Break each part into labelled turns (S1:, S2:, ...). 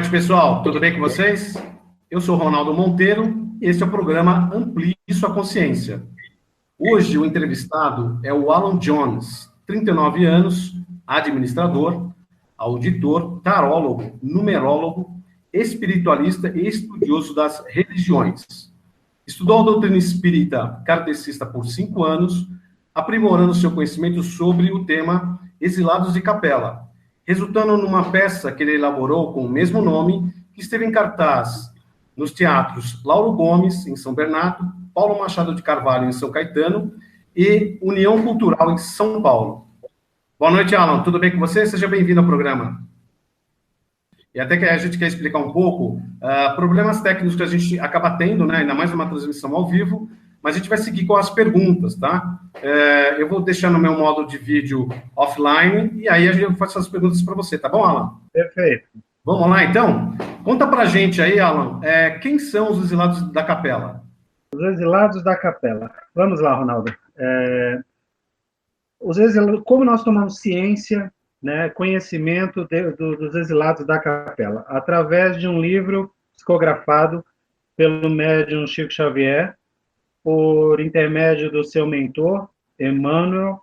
S1: noite, pessoal. Tudo bem com vocês? Eu sou Ronaldo Monteiro e este é o programa Amplie Sua Consciência. Hoje o entrevistado é o Alan Jones, 39 anos, administrador, auditor, tarólogo, numerólogo, espiritualista e estudioso das religiões. Estudou a doutrina espírita kardecista por 5 anos, aprimorando seu conhecimento sobre o tema Exilados de Capela, resultando numa peça que ele elaborou com o mesmo nome, que esteve em cartaz nos teatros Lauro Gomes, em São Bernardo, Paulo Machado de Carvalho, em São Caetano, e União Cultural, em São Paulo. Boa noite, Alan. Tudo bem com você? Seja bem-vindo ao programa. E até que a gente quer explicar um pouco problemas técnicos que a gente acaba tendo, né? Ainda mais numa transmissão ao vivo, mas a gente vai seguir com as perguntas, tá? Eu vou deixar no meu modo de vídeo offline, e aí a gente faz essas perguntas para você, tá bom, Alan?
S2: Perfeito.
S1: Vamos lá, então? Conta pra gente aí, Alan, quem são os exilados da capela?
S2: Os exilados da capela. Vamos lá, Ronaldo. Como nós tomamos ciência, né, conhecimento dos exilados da capela? Através de um livro psicografado pelo médium Chico Xavier, por intermédio do seu mentor, Emmanuel,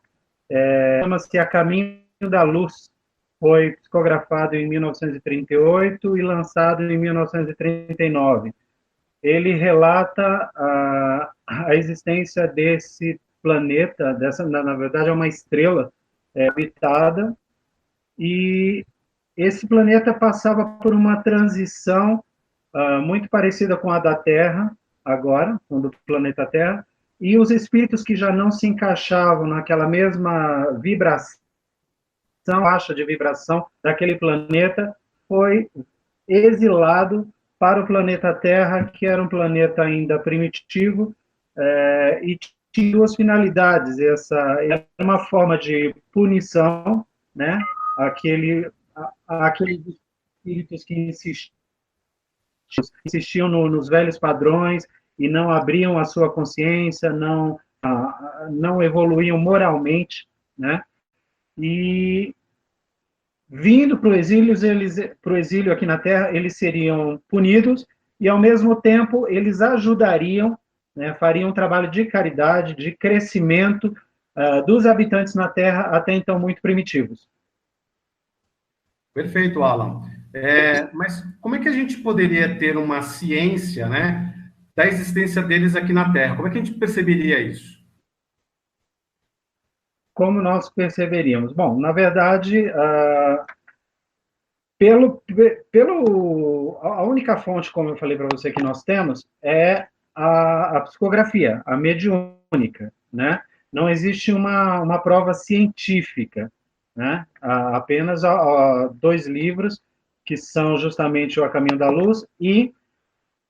S2: chama-se A Caminho da Luz. Foi psicografado em 1938 e lançado em 1939. Ele relata a existência desse planeta, na verdade é uma estrela habitada, e esse planeta passava por uma transição muito parecida com a da Terra, agora, com do planeta Terra, e os espíritos que já não se encaixavam naquela mesma vibração, faixa de vibração daquele planeta, foi exilado para o planeta Terra, que era um planeta ainda primitivo, e tinha duas finalidades. Essa era uma forma de punição, né? Aqueles espíritos que insistiam nos velhos padrões e não abriam a sua consciência, não evoluíam moralmente, né? E vindo para o exílio aqui na Terra, eles seriam punidos e, ao mesmo tempo, eles ajudariam, né, fariam um trabalho de caridade, de crescimento dos habitantes na Terra, até então muito primitivos.
S1: Perfeito, Alan. Mas como é que a gente poderia ter uma ciência, né, da existência deles aqui na Terra? Como é que a gente perceberia isso?
S2: Como nós perceberíamos? Bom, na verdade, a única fonte, como eu falei para você, que nós temos é a psicografia, a mediúnica, né? Não existe uma prova científica, né? Apenas 2 livros, que são justamente o A Caminho da Luz e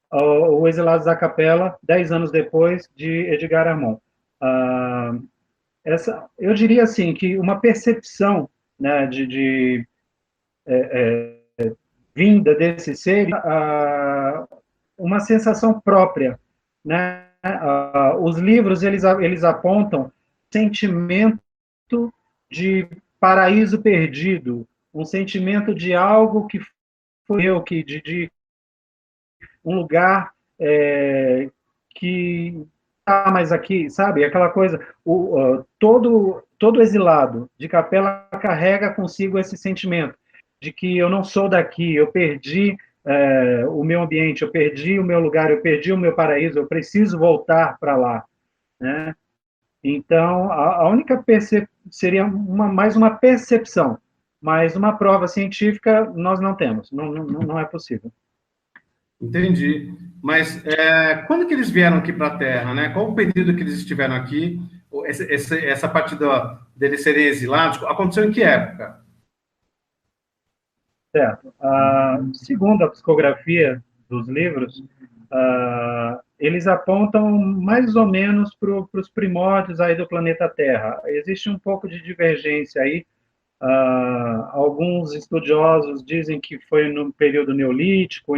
S2: o Exilados da Capela, 10 anos depois, de Edgar Armand. Eu diria assim, que uma percepção, né, vinda desse ser, uma sensação própria, né? Os livros eles apontam sentimento de paraíso perdido, um sentimento de algo que foi eu, de um lugar que tá mais aqui, sabe? Aquela coisa, todo exilado de capela carrega consigo esse sentimento de que eu não sou daqui, eu perdi o meu ambiente, eu perdi o meu lugar, eu perdi o meu paraíso, eu preciso voltar para lá, né? Então, a única seria mais uma percepção, mas uma prova científica nós não temos, não é possível.
S1: Entendi. Mas quando que eles vieram aqui para a Terra, né? Qual o período que eles estiveram aqui? Essa parte deles serem exilados, aconteceu em que época?
S2: Certo. Segundo a psicografia dos livros, eles apontam mais ou menos para os primórdios aí do planeta Terra. Existe um pouco de divergência aí. Alguns estudiosos dizem que foi no período neolítico,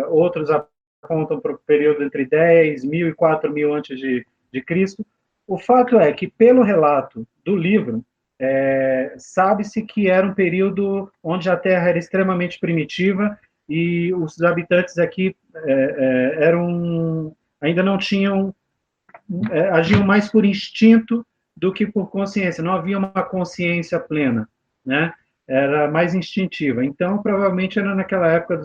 S2: outros apontam para o período entre 10.000 e 4.000 antes de Cristo. O fato é que, pelo relato do livro, sabe-se que era um período onde a Terra era extremamente primitiva e os habitantes aqui ainda não tinham, agiam mais por instinto do que por consciência, não havia uma consciência plena, né? Era mais instintiva. Então, provavelmente era naquela época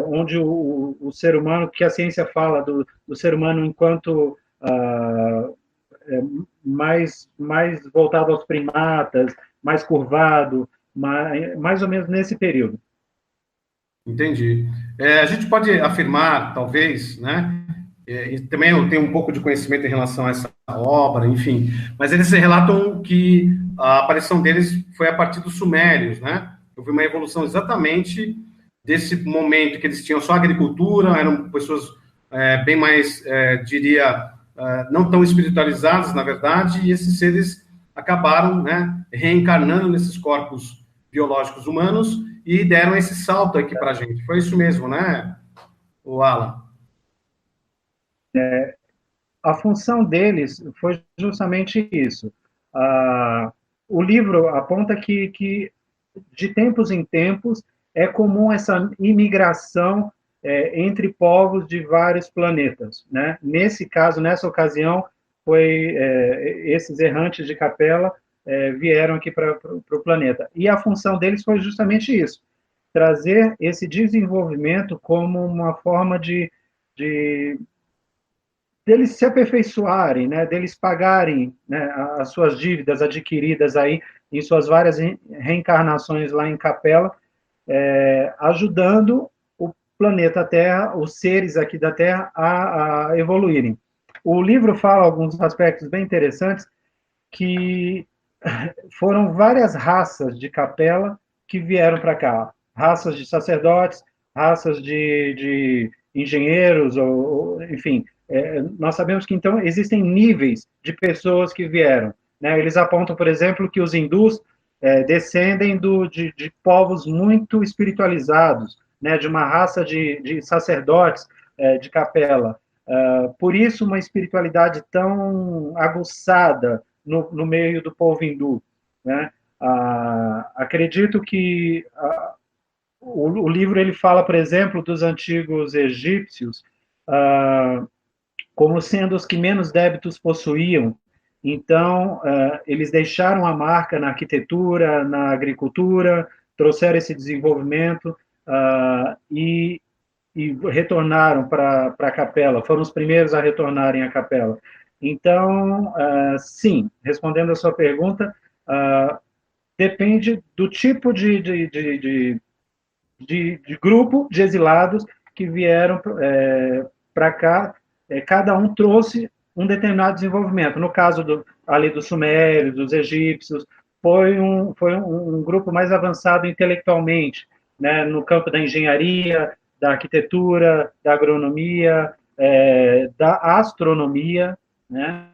S2: onde o ser humano, que a ciência fala do ser humano enquanto mais voltado aos primatas, mais curvado, mais ou menos nesse período.
S1: Entendi. A gente pode afirmar, talvez, né? E também eu tenho um pouco de conhecimento em relação a essa obra, enfim, mas eles relatam que a aparição deles foi a partir dos sumérios, né? Houve uma evolução exatamente desse momento que eles tinham só agricultura, eram pessoas bem mais, diria, não tão espiritualizadas, na verdade, e esses seres acabaram, né, reencarnando nesses corpos biológicos humanos e deram esse salto aqui para a gente. Foi isso mesmo, né, o Alan?
S2: A função deles foi justamente isso. O livro aponta que de tempos em tempos, é comum essa imigração entre povos de vários planetas, né? Nesse caso, nessa ocasião, esses errantes de Capela vieram aqui para o planeta. E a função deles foi justamente isso, trazer esse desenvolvimento como uma forma deles se aperfeiçoarem, né, deles pagarem, né, as suas dívidas adquiridas aí em suas várias reencarnações lá em Capela, ajudando o planeta Terra, os seres aqui da Terra, a evoluírem. O livro fala alguns aspectos bem interessantes, que foram várias raças de Capela que vieram para cá, raças de sacerdotes, raças de engenheiros, enfim, nós sabemos que, então, existem níveis de pessoas que vieram, né? Eles apontam, por exemplo, que os hindus descendem de povos muito espiritualizados, né? De uma raça de sacerdotes de Capela. Por isso, uma espiritualidade tão aguçada no meio do povo hindu, né? Acredito que o livro ele fala, por exemplo, dos antigos egípcios, como sendo os que menos débitos possuíam. Então, eles deixaram a marca na arquitetura, na agricultura, trouxeram esse desenvolvimento e retornaram para a capela, foram os primeiros a retornarem à capela. Então, sim, respondendo a sua pergunta, depende do tipo de grupo de exilados que vieram para cá, cada um trouxe um determinado desenvolvimento. No caso ali dos sumérios, dos egípcios, foi um grupo mais avançado intelectualmente, né, no campo da engenharia, da arquitetura, da agronomia, da astronomia, né?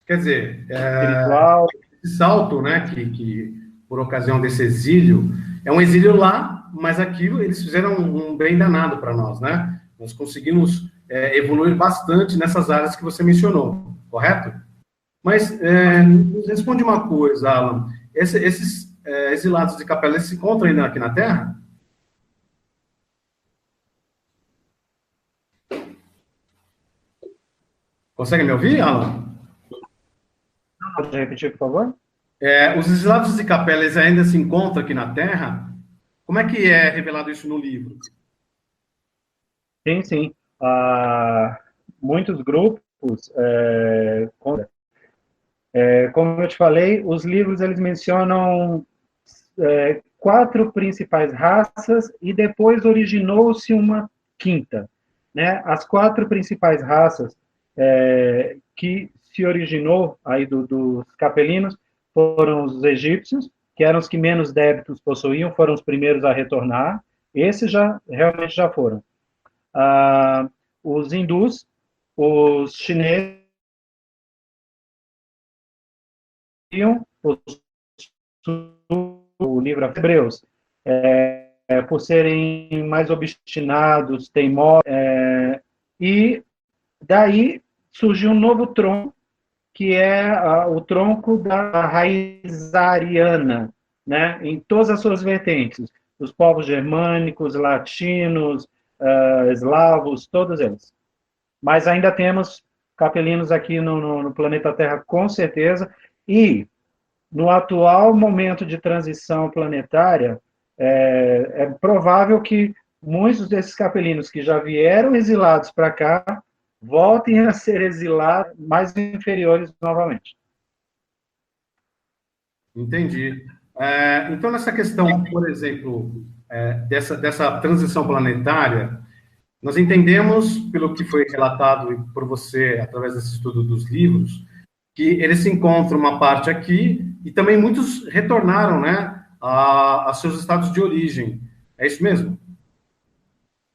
S1: Quer dizer,
S2: Espiritual.
S1: esse salto, né, que por ocasião desse exílio, é um exílio lá, mas aqui eles fizeram um bem danado para nós, né? Nós conseguimos evoluir bastante nessas áreas que você mencionou, correto? Mas nos responde uma coisa, Alan. Esses exilados de Capela, eles se encontram ainda aqui na Terra? Consegue me ouvir, Alan?
S2: Pode repetir, por favor?
S1: Os exilados de Capela, eles ainda se encontram aqui na Terra? Como é que é revelado isso no livro?
S2: Sim, sim. Muitos grupos, como eu te falei, os livros eles mencionam 4 principais raças e depois originou-se uma quinta, né? As 4 principais raças que se originou aí dos capelinos foram os egípcios, que eram os que menos débitos possuíam, foram os primeiros a retornar. Esses realmente já foram. Os hindus, os chineses, o livro Hebreus, por serem mais obstinados, teimosos, e daí surgiu um novo tronco que é o tronco da raiz ariana, né, em todas as suas vertentes, os povos germânicos, latinos, eslavos, todos eles. Mas ainda temos capelinos aqui no planeta Terra, com certeza, e no atual momento de transição planetária, é provável que muitos desses capelinos que já vieram exilados para cá voltem a ser exilados mais inferiores novamente.
S1: Entendi. Então, nessa questão, por exemplo, dessa transição planetária, nós entendemos, pelo que foi relatado por você, através desse estudo dos livros, que eles se encontram uma parte aqui e também muitos retornaram, né, a seus estados de origem. É isso mesmo?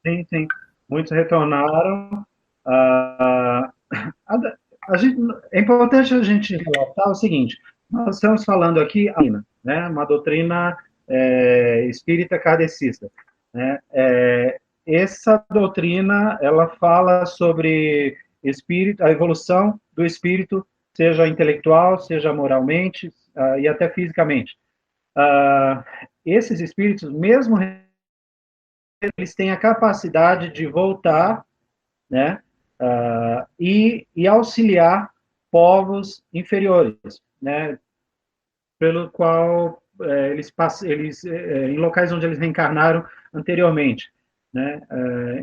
S2: Sim, sim. Muitos retornaram. A, a gente, é importante a gente relatar o seguinte: nós estamos falando aqui, né, uma doutrina espírita kardecista, né? Essa doutrina ela fala sobre espírito, a evolução do espírito, seja intelectual, seja moralmente e até fisicamente. Esses espíritos, mesmo eles têm a capacidade de voltar, né, e auxiliar povos inferiores, né, pelo qual eles em locais onde eles reencarnaram anteriormente, né.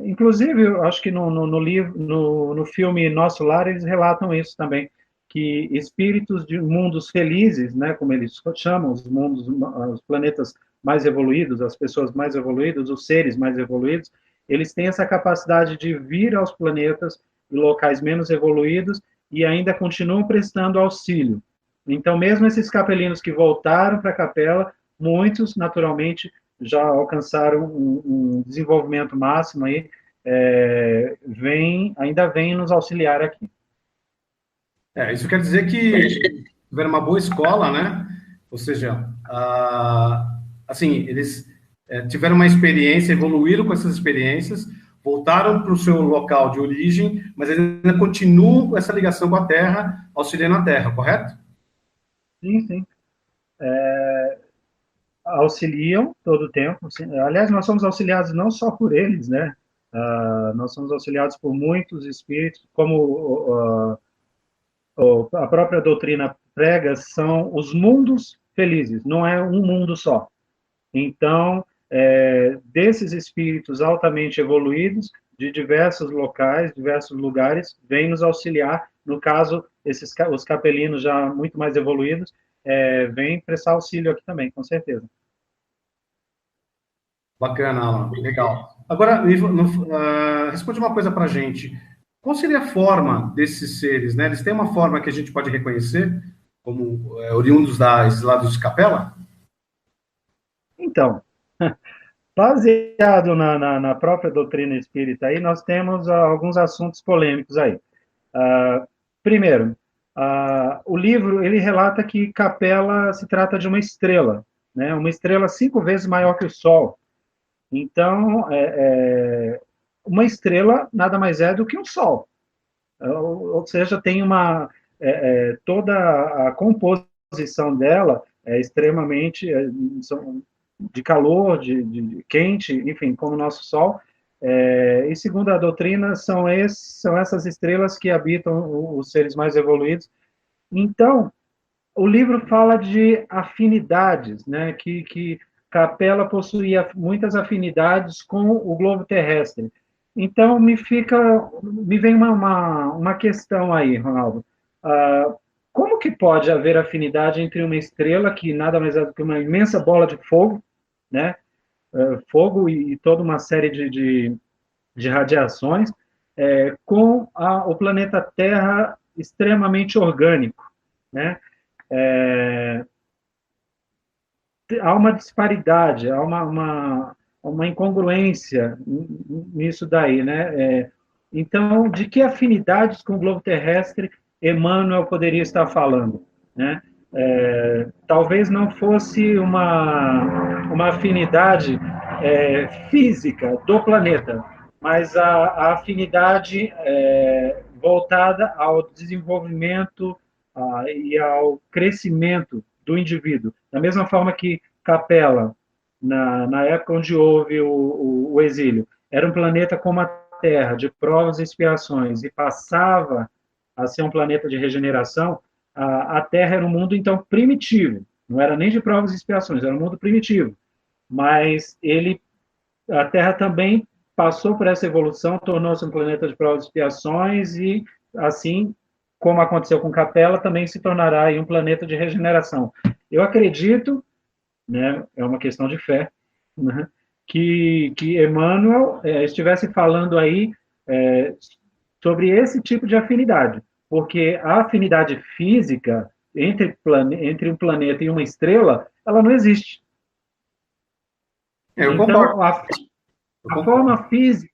S2: Inclusive, eu acho que no livro, no filme Nosso Lar, eles relatam isso também, que espíritos de mundos felizes, né, como eles chamam, os planetas mais evoluídos, as pessoas mais evoluídas, os seres mais evoluídos, eles têm essa capacidade de vir aos planetas e locais menos evoluídos e ainda continuam prestando auxílio. Então, mesmo esses capelinos que voltaram para a capela, muitos, naturalmente, já alcançaram um desenvolvimento máximo aí, ainda vêm nos auxiliar aqui.
S1: Isso quer dizer que tiveram uma boa escola, né? Ou seja, assim, eles tiveram uma experiência, evoluíram com essas experiências, voltaram para o seu local de origem, mas ainda continuam com essa ligação com a Terra, auxiliando a Terra, correto?
S2: Sim, sim. Auxiliam todo o tempo. Aliás, nós somos auxiliados não só por eles, né? Nós somos auxiliados por muitos espíritos, como a própria doutrina prega, são os mundos felizes, não é um mundo só. Então, desses espíritos altamente evoluídos, de diversos locais, diversos lugares, vêm nos auxiliar. No caso, os capelinos já muito mais evoluídos, vêm prestar auxílio aqui também, com certeza.
S1: Bacana, Alan. Legal. Agora, responde uma coisa para a gente. Qual seria a forma desses seres, né? Eles têm uma forma que a gente pode reconhecer como oriundos da exilados de Capela?
S2: Então, baseado na própria doutrina espírita, aí nós temos alguns assuntos polêmicos aí. Primeiro, o livro ele relata que Capela se trata de uma estrela, né? Uma estrela 5 vezes maior que o Sol. Então, uma estrela nada mais é do que um Sol. Ou seja, tem toda a composição dela é extremamente de calor, de quente, enfim, como o nosso Sol. E segundo a doutrina, são essas estrelas que habitam os seres mais evoluídos. Então, o livro fala de afinidades, né? Que Capela possuía muitas afinidades com o globo terrestre. Então, me vem uma questão aí, Ronaldo. Como que pode haver afinidade entre uma estrela, que nada mais é do que uma imensa bola de fogo, né? Fogo e toda uma série de radiações, com o planeta Terra extremamente orgânico, né? Há uma disparidade, há uma incongruência nisso daí, né? Então, de que afinidades com o globo terrestre Emmanuel poderia estar falando, né? Talvez não fosse uma afinidade física do planeta, mas a afinidade voltada ao desenvolvimento e ao crescimento do indivíduo. Da mesma forma que Capella, na época onde houve o exílio, era um planeta como a Terra, de provas e expiações, e passava a ser um planeta de regeneração, a Terra era um mundo, então, primitivo. Não era nem de provas e expiações, era um mundo primitivo. Mas a Terra também passou por essa evolução, tornou-se um planeta de provas e expiações, e, assim como aconteceu com Capella, também se tornará aí um planeta de regeneração. Eu acredito, né, é uma questão de fé, né, que Emmanuel estivesse falando aí sobre esse tipo de afinidade, porque a afinidade física entre um planeta e uma estrela, ela não existe.
S1: Eu
S2: Então,
S1: concordo.
S2: a forma física,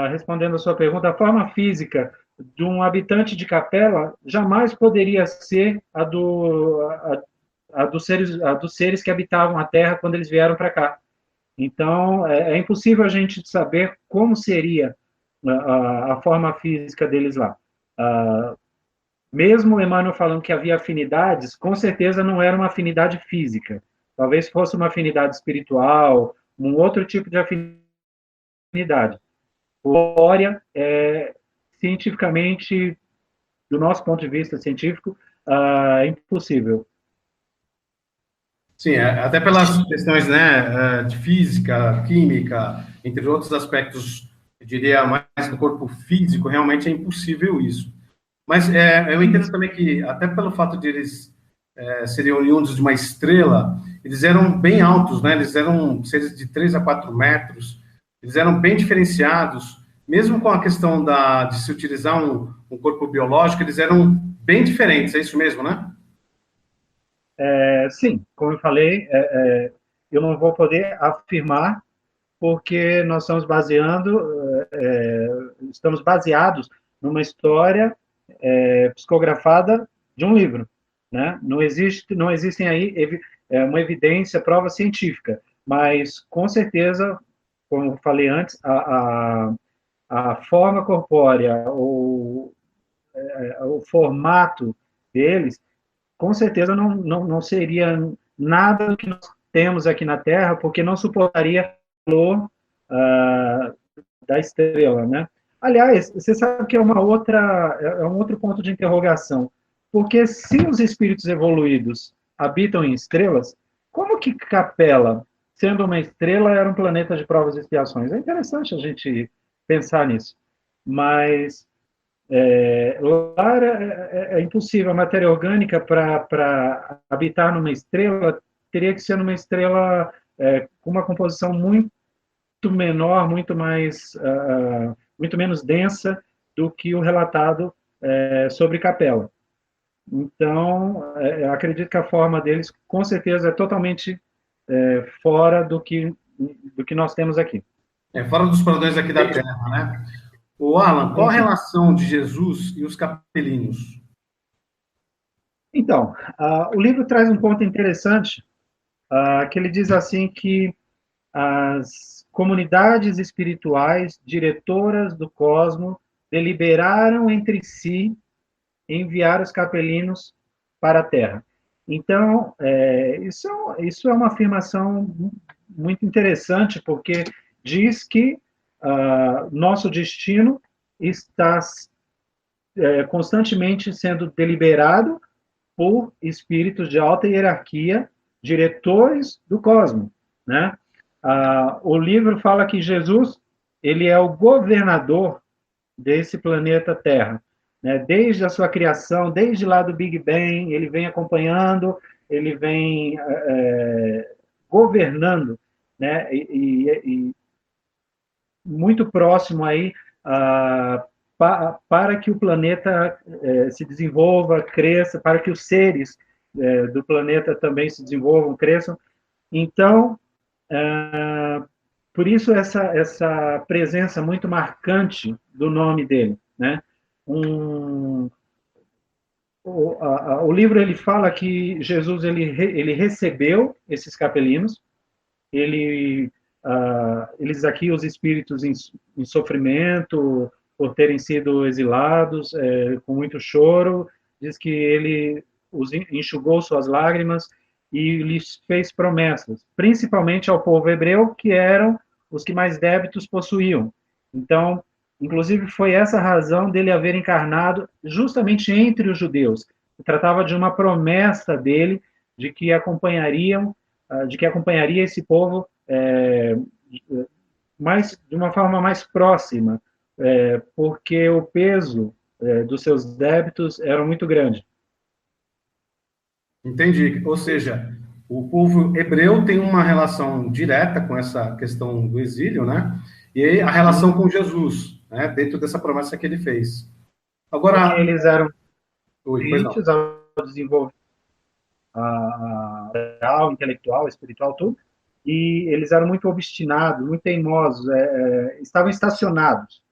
S2: respondendo a sua pergunta, a forma física de um habitante de Capela jamais poderia ser a dos seres que habitavam a Terra quando eles vieram para cá. Então, é impossível a gente saber como seria a forma física deles lá. Mesmo Emmanuel falando que havia afinidades, com certeza não era uma afinidade física. Talvez fosse uma afinidade espiritual, um outro tipo de afinidade. Corpórea cientificamente, do nosso ponto de vista científico, é impossível.
S1: Sim, até pelas questões, né, de física, química, entre outros aspectos, eu diria mais do corpo físico, realmente é impossível isso. Mas eu entendo também que, até pelo fato de eles serem oriundos de uma estrela, eles eram bem altos, né? Eles eram seres de 3 a 4 metros, eles eram bem diferenciados, mesmo com a questão de se utilizar um corpo biológico, eles eram bem diferentes, é isso mesmo, né?
S2: Sim, como eu falei, eu não vou poder afirmar porque nós estamos baseados numa história psicografada de um livro, né? Não existem aí uma evidência, prova científica, mas com certeza, como eu falei antes, a forma corpórea, o formato deles, com certeza não seria nada do que nós temos aqui na Terra, porque não suportaria o calor da estrela, né? Aliás, você sabe que é um outro ponto de interrogação, porque se os espíritos evoluídos habitam em estrelas, como que Capela, sendo uma estrela, era um planeta de provas e expiações? É interessante a gente pensar nisso, mas lá é impossível. A matéria orgânica para habitar numa estrela teria que ser numa estrela com uma composição muito menor, muito menos densa do que o relatado sobre Capela. Então, acredito que a forma deles, com certeza, é totalmente fora do que nós temos aqui.
S1: Fora dos padrões aqui da Terra, né? O Alan, qual a relação de Jesus e os capelinos?
S2: Então, o livro traz um ponto interessante, que ele diz assim que as comunidades espirituais diretoras do cosmos deliberaram entre si enviar os capelinos para a Terra. Então, isso é uma afirmação muito interessante, porque diz que nosso destino está constantemente sendo deliberado por espíritos de alta hierarquia, diretores do cosmos, né? O livro fala que Jesus ele é o governador desse planeta Terra, né? Desde a sua criação, desde lá do Big Bang, ele vem acompanhando, ele vem governando, né? E muito próximo aí para que o planeta se desenvolva, cresça, para que os seres do planeta também se desenvolvam, cresçam. Então, por isso essa presença muito marcante do nome dele, né? O livro ele fala que Jesus ele recebeu esses capelinos, eles aqui os espíritos em sofrimento por terem sido exilados, com muito choro, diz que ele enxugou suas lágrimas e lhes fez promessas, principalmente ao povo hebreu, que eram os que mais débitos possuíam. Então, inclusive, foi essa a razão dele haver encarnado justamente entre os judeus. Se tratava de uma promessa dele de que acompanharia esse povo de uma forma mais próxima, porque o peso dos seus débitos era muito grande.
S1: Entendi. Ou seja, o povo hebreu tem uma relação direta com essa questão do exílio, né? E aí a relação com Jesus, né? Dentro dessa promessa que ele fez. Agora,
S2: porque eles eram
S1: oi, pois não.
S2: crentes ao desenvolver moral, intelectual, espiritual, tudo, e eles eram muito obstinados, muito teimosos, estavam estacionados.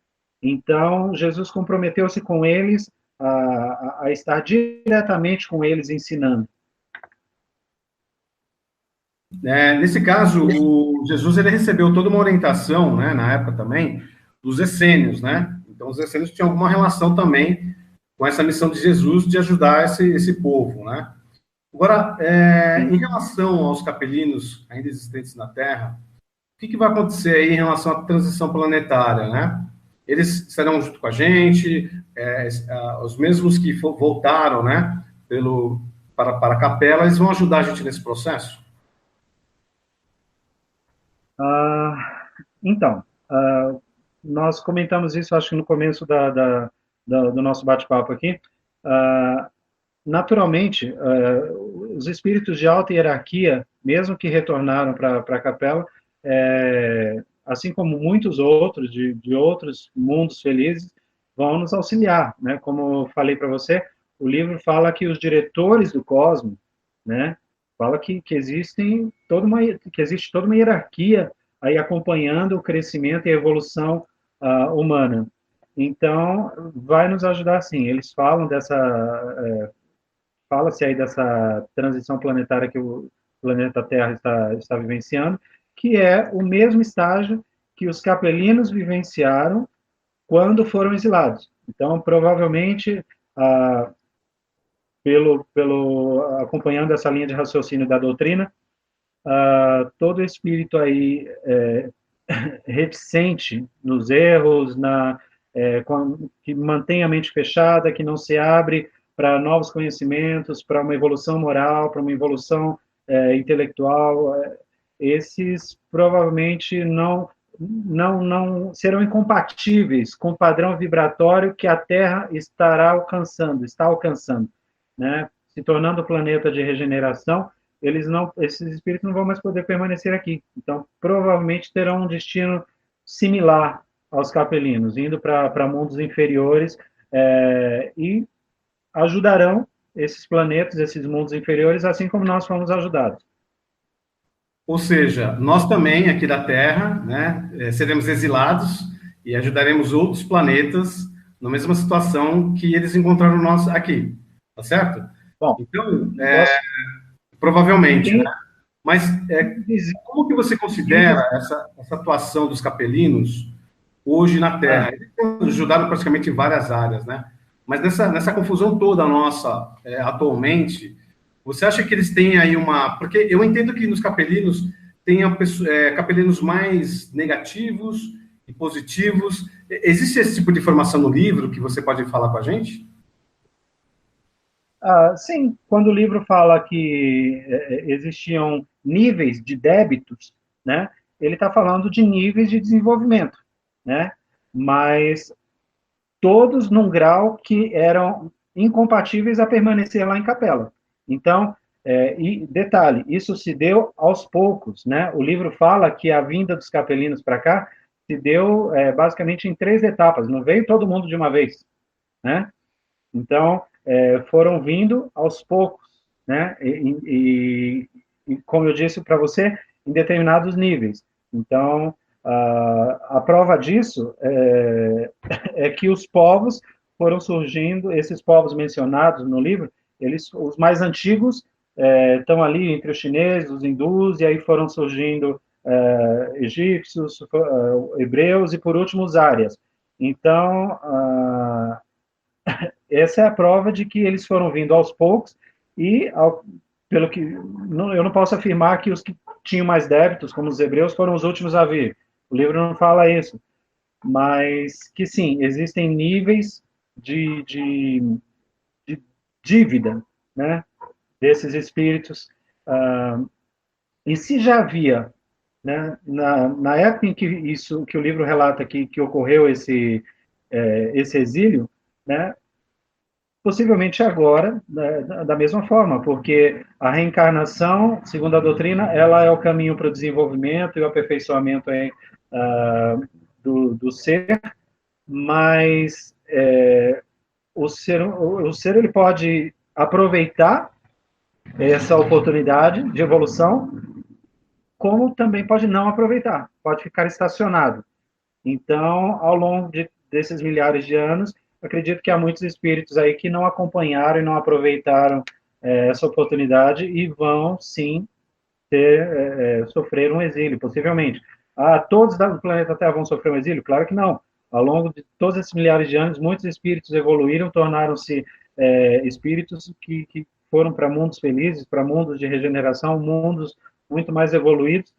S2: Então, Jesus comprometeu-se com eles a estar diretamente com eles ensinando.
S1: Nesse caso, o Jesus ele recebeu toda uma orientação, né, na época também, dos essênios, né? Então, os essênios tinham alguma relação também com essa missão de Jesus de ajudar esse povo, né? Agora, em relação aos capelinos ainda existentes na Terra, o que vai acontecer aí em relação à transição planetária, né? Eles estarão junto com a gente, os mesmos que voltaram, né, para a capela, eles vão ajudar a gente nesse processo?
S2: Então, nós comentamos isso, acho que no começo do nosso bate-papo aqui. Naturalmente, os espíritos de alta hierarquia, mesmo que retornaram para a capela, assim como muitos outros de outros mundos felizes, vão nos auxiliar, né? Como eu falei para você, o livro fala que os diretores do cosmos, né? Fala que existe toda uma hierarquia aí acompanhando o crescimento e a evolução humana. Então, vai nos ajudar sim. Eles falam fala-se aí dessa transição planetária que o planeta Terra está vivenciando, que é o mesmo estágio que os capelinos vivenciaram quando foram exilados. Então, provavelmente, acompanhando essa linha de raciocínio da doutrina, todo espírito aí reticente nos erros, que mantém a mente fechada, que não se abre para novos conhecimentos, para uma evolução moral, para uma evolução intelectual, esses provavelmente não serão incompatíveis com o padrão vibratório que a Terra está alcançando, né? Se tornando o planeta de regeneração, esses espíritos não vão mais poder permanecer aqui. Então, provavelmente terão um destino similar aos capelinos, indo para mundos inferiores e ajudarão esses planetas, esses mundos inferiores, assim como nós fomos ajudados.
S1: Ou seja, nós também, aqui da Terra, né, seremos exilados e ajudaremos outros planetas na mesma situação que eles encontraram nós aqui, tá certo?
S2: Bom,
S1: então, provavelmente, né? Mas como que você considera essa atuação dos capelinos hoje na Terra? Eles ajudaram praticamente em várias áreas, né? Mas nessa confusão toda nossa, atualmente, você acha que eles têm aí porque eu entendo que nos capelinos tenha capelinos mais negativos e positivos. Existe esse tipo de informação no livro que você pode falar com a gente?
S2: Sim, quando o livro fala que existiam níveis de débitos, né, ele está falando de níveis de desenvolvimento, né, mas todos num grau que eram incompatíveis a permanecer lá em capela. Então, e detalhe, isso se deu aos poucos, né? O livro fala que a vinda dos capelinos para cá se deu basicamente em 3 etapas, não veio todo mundo de uma vez, né? Então, foram vindo aos poucos, né? E como eu disse para você, em determinados níveis. Então, a prova disso é que os povos foram surgindo, esses povos mencionados no livro, os mais antigos estão ali entre os chineses, os hindus, e aí foram surgindo egípcios, hebreus e, por último, os árias. Então, essa é a prova de que eles foram vindo aos poucos e, pelo que eu não posso afirmar que os que tinham mais débitos, como os hebreus, foram os últimos a vir. O livro não fala isso, mas que sim, existem níveis de dívida, né, desses espíritos. E se já havia, né, na época em que o livro relata que ocorreu esse exílio, né, possivelmente agora, né, da mesma forma, porque a reencarnação, segundo a doutrina, ela é o caminho para o desenvolvimento e o aperfeiçoamento do ser, mas o ser ele pode aproveitar essa oportunidade de evolução, como também pode não aproveitar, pode ficar estacionado. Então, ao longo desses milhares de anos, acredito que há muitos espíritos aí que não acompanharam e não aproveitaram essa oportunidade e vão, sim, sofrer um exílio, possivelmente. Todos do planeta Terra vão sofrer um exílio? Claro que não. Ao longo de todos esses milhares de anos, muitos espíritos evoluíram, tornaram-se espíritos que foram para mundos felizes, para mundos de regeneração, mundos muito mais evoluídos,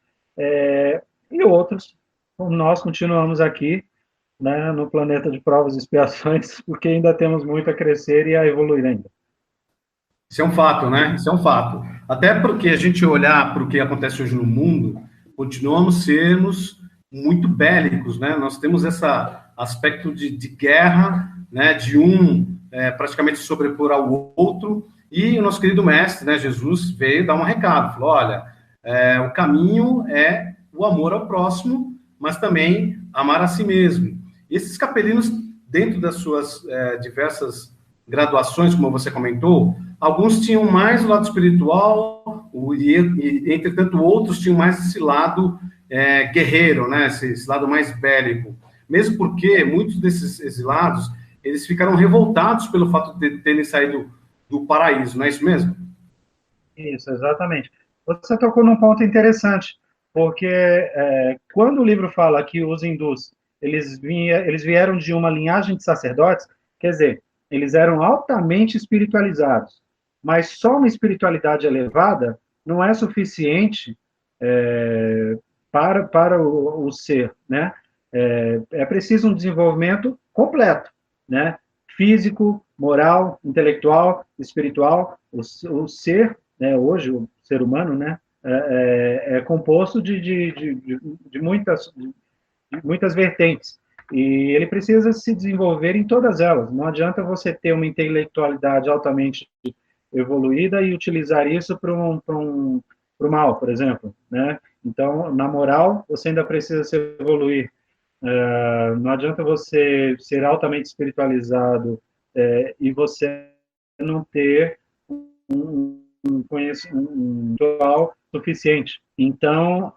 S2: e outros, como nós, continuamos aqui, né, no planeta de provas e expiações, porque ainda temos muito a crescer e a evoluir ainda.
S1: Isso é um fato, né? Isso é um fato. Até porque a gente olhar para o que acontece hoje no mundo, continuamos sermos muito bélicos, né? Nós temos esse aspecto de guerra, né? De praticamente sobrepor ao outro. E o nosso querido mestre, né, Jesus, veio dar um recado. Falou, olha, o caminho é o amor ao próximo, mas também amar a si mesmo. E esses capelinos, dentro das suas diversas graduações, como você comentou, alguns tinham mais o lado espiritual, e entretanto, outros tinham mais esse lado guerreiro, né? Esse lado mais bélico. Mesmo porque muitos desses exilados, eles ficaram revoltados pelo fato de terem saído do paraíso, não é isso mesmo?
S2: Isso, exatamente. Você tocou num ponto interessante, porque quando o livro fala que os hindus eles vieram de uma linhagem de sacerdotes, quer dizer, eles eram altamente espiritualizados, mas só uma espiritualidade elevada não é suficiente para o ser, né? É preciso um desenvolvimento completo, né? Físico, moral, intelectual, espiritual. O ser, né, hoje, o ser humano, né, é composto de muitas vertentes. E ele precisa se desenvolver em todas elas. Não adianta você ter uma intelectualidade altamente evoluída e utilizar isso para o mal, por exemplo, né? Então, na moral, você ainda precisa se evoluir. Não adianta você ser altamente espiritualizado e você não ter um conhecimento suficiente. Então,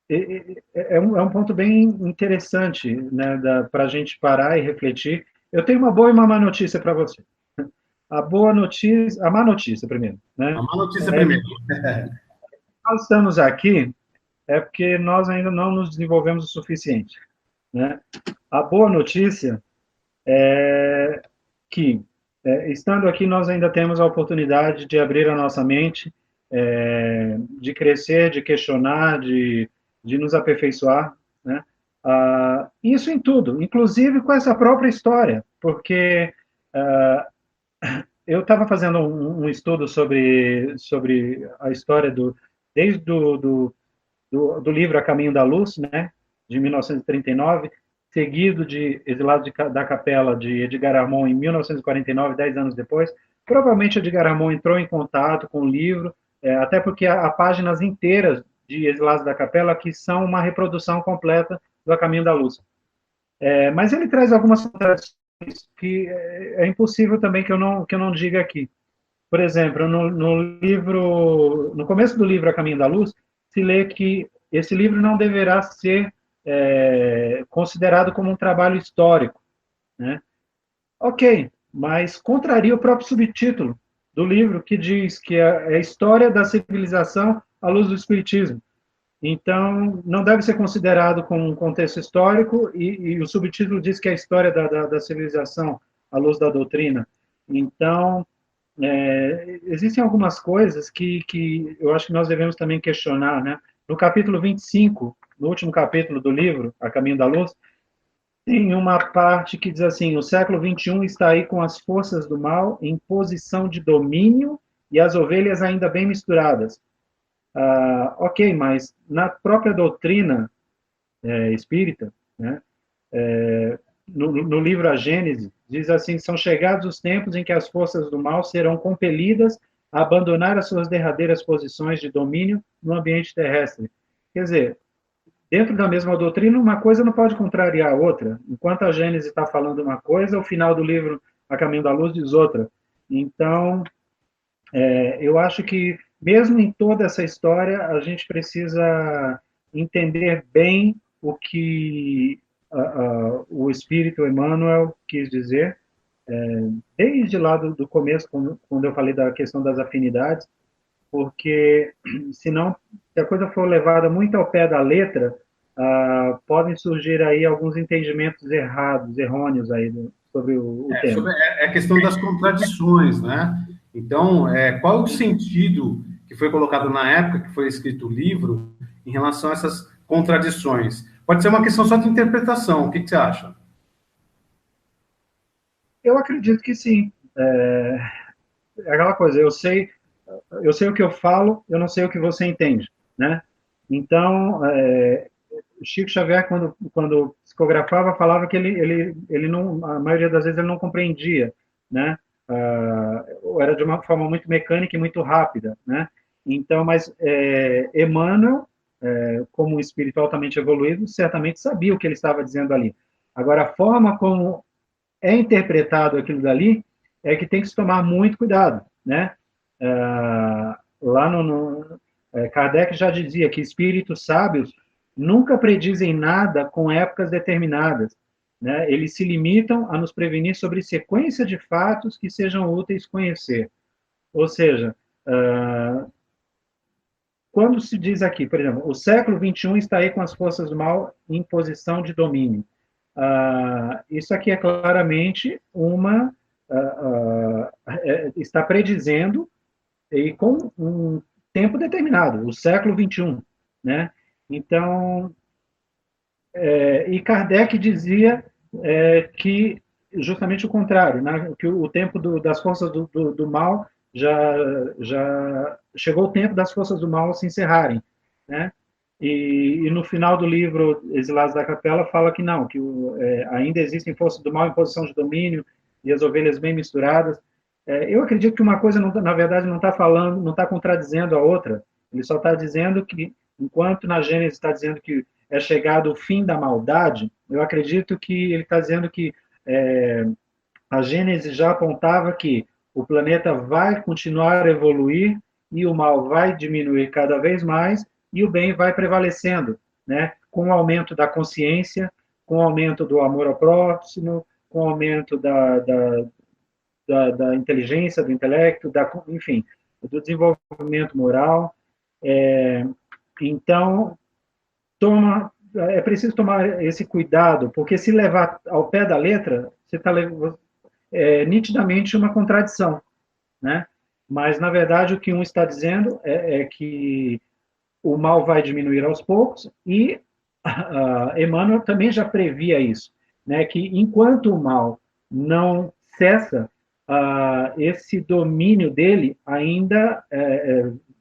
S2: é um ponto bem interessante, né, para a gente parar e refletir. Eu tenho uma boa e uma má notícia para você. A má notícia primeiro, né?
S1: A má notícia primeiro.
S2: Nós estamos aqui porque nós ainda não nos desenvolvemos o suficiente, né? A boa notícia é que, estando aqui, nós ainda temos a oportunidade de abrir a nossa mente, de crescer, de questionar, de nos aperfeiçoar, né? Isso em tudo, inclusive com essa própria história, porque eu estava fazendo um estudo sobre a história desde do livro A Caminho da Luz, né, de 1939, seguido de Exilado da Capela, de Edgar Armond, em 1949, 10 anos depois. Provavelmente Edgar Armond entrou em contato com o livro, até porque há páginas inteiras de Exilados da Capela que são uma reprodução completa do A Caminho da Luz. Mas ele traz algumas contradições que é impossível também que eu não diga aqui. Por exemplo, no começo do livro A Caminho da Luz, se lê que esse livro não deverá ser considerado como um trabalho histórico, né? Ok, mas contraria o próprio subtítulo do livro, que diz que é a história da civilização à luz do espiritismo. Então, não deve ser considerado como um contexto histórico, e o subtítulo diz que é a história da civilização à luz da doutrina. Então, existem algumas coisas que eu acho que nós devemos também questionar, né? No capítulo 25, no último capítulo do livro, A Caminho da Luz, tem uma parte que diz assim: o século XXI está aí com as forças do mal em posição de domínio e as ovelhas ainda bem misturadas. Ok, mas na própria doutrina espírita, né, no livro A Gênese, diz assim: são chegados os tempos em que as forças do mal serão compelidas a abandonar as suas derradeiras posições de domínio no ambiente terrestre. Quer dizer, dentro da mesma doutrina, uma coisa não pode contrariar a outra. Enquanto a Gênese está falando uma coisa, o final do livro A Caminho da Luz diz outra. Então, eu acho que, mesmo em toda essa história, a gente precisa entender bem o que o Espírito Emmanuel quis dizer, desde lá do começo, quando eu falei da questão das afinidades, porque, senão, se a coisa for levada muito ao pé da letra, podem surgir aí alguns entendimentos errados, errôneos aí sobre o tema.
S1: Sobre a questão das contradições, né? Então, qual é o sentido que foi colocado na época que foi escrito o livro em relação a essas contradições? Pode ser uma questão só de interpretação. O que você acha?
S2: Eu acredito que sim. É aquela coisa, eu sei o que eu falo, eu não sei o que você entende, né? Então, Chico Xavier, quando psicografava, falava que ele não, a maioria das vezes ele não compreendia, né? Era de uma forma muito mecânica e muito rápida, né? Então, mas Emmanuel, como um espírito altamente evoluído, certamente sabia o que ele estava dizendo ali. Agora, a forma como é interpretado aquilo dali é que tem que se tomar muito cuidado, né? Lá Kardec já dizia que espíritos sábios nunca predizem nada com épocas determinadas, né? Eles se limitam a nos prevenir sobre sequência de fatos que sejam úteis conhecer. Ou seja, quando se diz aqui, por exemplo, o século XXI está aí com as forças do mal em posição de domínio. Isso aqui é claramente está predizendo e com um tempo determinado, o século XXI, né? Então, e Kardec dizia que justamente o contrário, né? Que o tempo das forças do mal já chegou o tempo das forças do mal se encerrarem, né? E no final do livro Exilados da Capela fala que não, que ainda existem forças do mal em posição de domínio e as ovelhas bem misturadas. Eu acredito que uma coisa, na verdade, não está falando, não está contradizendo a outra. Ele só está dizendo que, enquanto na Gênesis está dizendo que é chegado o fim da maldade, eu acredito que ele está dizendo que a Gênesis já apontava que o planeta vai continuar a evoluir e o mal vai diminuir cada vez mais e o bem vai prevalecendo, né? Com o aumento da consciência, com o aumento do amor ao próximo, com o aumento da inteligência, do intelecto, enfim, do desenvolvimento moral. Então, é preciso tomar esse cuidado, porque se levar ao pé da letra, você está nitidamente uma contradição, né? Mas, na verdade, o que um está dizendo é que o mal vai diminuir aos poucos, e Emmanuel também já previa isso, né? Que enquanto o mal não cessa, esse domínio dele ainda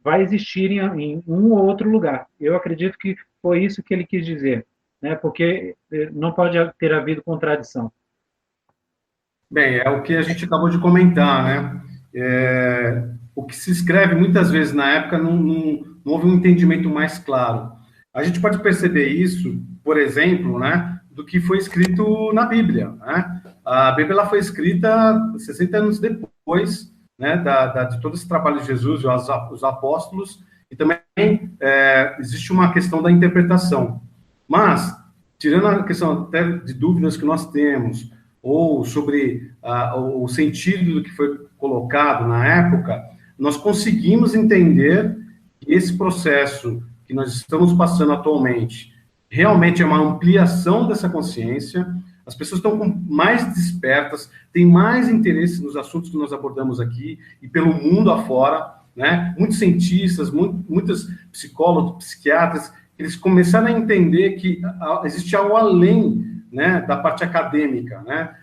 S2: vai existir em um ou outro lugar. Eu acredito que foi isso que ele quis dizer, né? Porque não pode ter havido contradição.
S1: Bem, é o que a gente acabou de comentar, né? O que se escreve muitas vezes na época não houve um entendimento mais claro. A gente pode perceber isso, por exemplo, né, do que foi escrito na Bíblia, né? A Bíblia ela foi escrita 60 anos depois, né, de todo esse trabalho de Jesus, os apóstolos, e também existe uma questão da interpretação. Mas, tirando a questão até de dúvidas que nós temos, ou sobre o sentido do que foi colocado na época, nós conseguimos entender que esse processo que nós estamos passando atualmente realmente é uma ampliação dessa consciência. as pessoas estão mais despertas, têm mais interesse nos assuntos que nós abordamos aqui e pelo mundo afora, né? Muitos cientistas, muitos psicólogos, psiquiatras, eles começaram a entender que existe algo além, né, da parte acadêmica, né?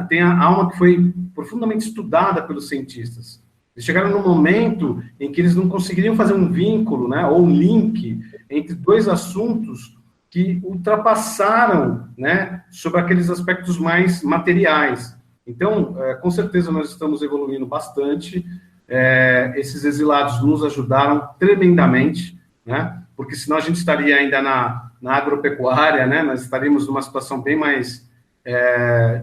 S1: Tem a alma que foi profundamente estudada pelos cientistas. Eles chegaram num momento em que eles não conseguiriam fazer um vínculo, né, ou um link entre dois assuntos que ultrapassaram, né, sobre aqueles aspectos mais materiais. Então, com certeza, nós estamos evoluindo bastante. Esses exilados nos ajudaram tremendamente, né, porque senão a gente estaria ainda na agropecuária, né, nós estaríamos numa situação bem mais,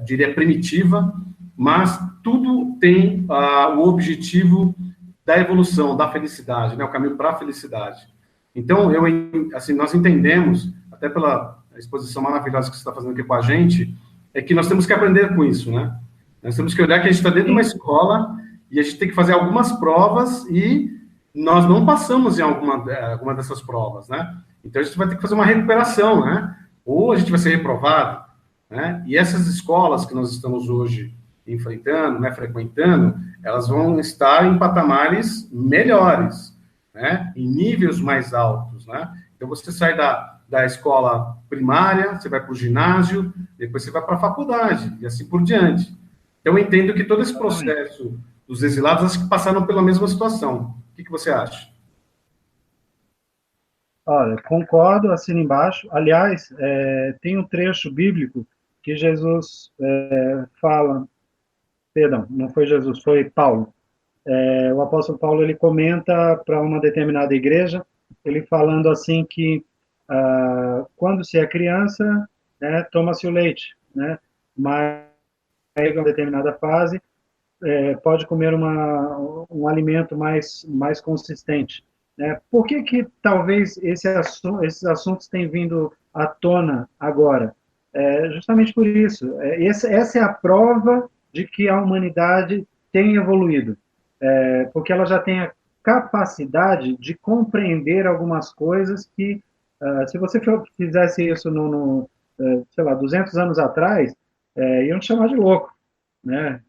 S1: diria, primitiva, mas tudo tem o objetivo da evolução, da felicidade, né, o caminho para a felicidade. Então, assim, nós entendemos, até pela exposição maravilhosa que você está fazendo aqui com a gente, é que nós temos que aprender com isso, né? Nós temos que olhar que a gente está dentro de uma escola e a gente tem que fazer algumas provas e nós não passamos em alguma dessas provas, né? Então, a gente vai ter que fazer uma recuperação, né? Ou a gente vai ser reprovado, né? E essas escolas que nós estamos hoje enfrentando, né, frequentando, elas vão estar em patamares melhores, né, em níveis mais altos, né? Então, você sai da escola primária, você vai para o ginásio, depois você vai para a faculdade, e assim por diante. Então, eu entendo que todo esse processo dos exilados, acho que passaram pela mesma situação. O que você acha?
S2: Olha, concordo, assino embaixo. Aliás, tem um trecho bíblico que Jesus fala, perdão, não foi Jesus, foi Paulo. O apóstolo Paulo, ele comenta para uma determinada igreja, ele falando assim que quando se é criança, né, toma-se o leite, né, mas em uma determinada fase, pode comer um alimento mais consistente. Né? Por que talvez esses assuntos tenham vindo à tona agora? Justamente por isso. Essa é a prova de que a humanidade tem evoluído, porque ela já tem a capacidade de compreender algumas coisas que, se você fizesse isso sei lá, 200 anos atrás, iam te chamar de louco, né?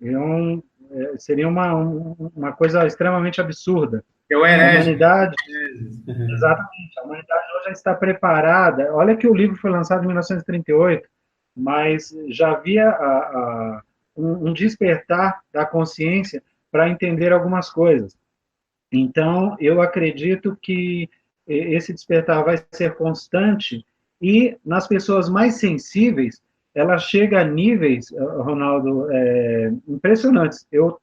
S2: Seria uma coisa extremamente absurda.
S1: Eu
S2: A
S1: herege.
S2: humanidade, exatamente, a humanidade hoje já está preparada. Olha que o livro foi lançado em 1938, mas já havia um despertar da consciência para entender algumas coisas. Então, eu acredito que esse despertar vai ser constante e nas pessoas mais sensíveis, ela chega a níveis, Ronaldo, impressionantes. Eu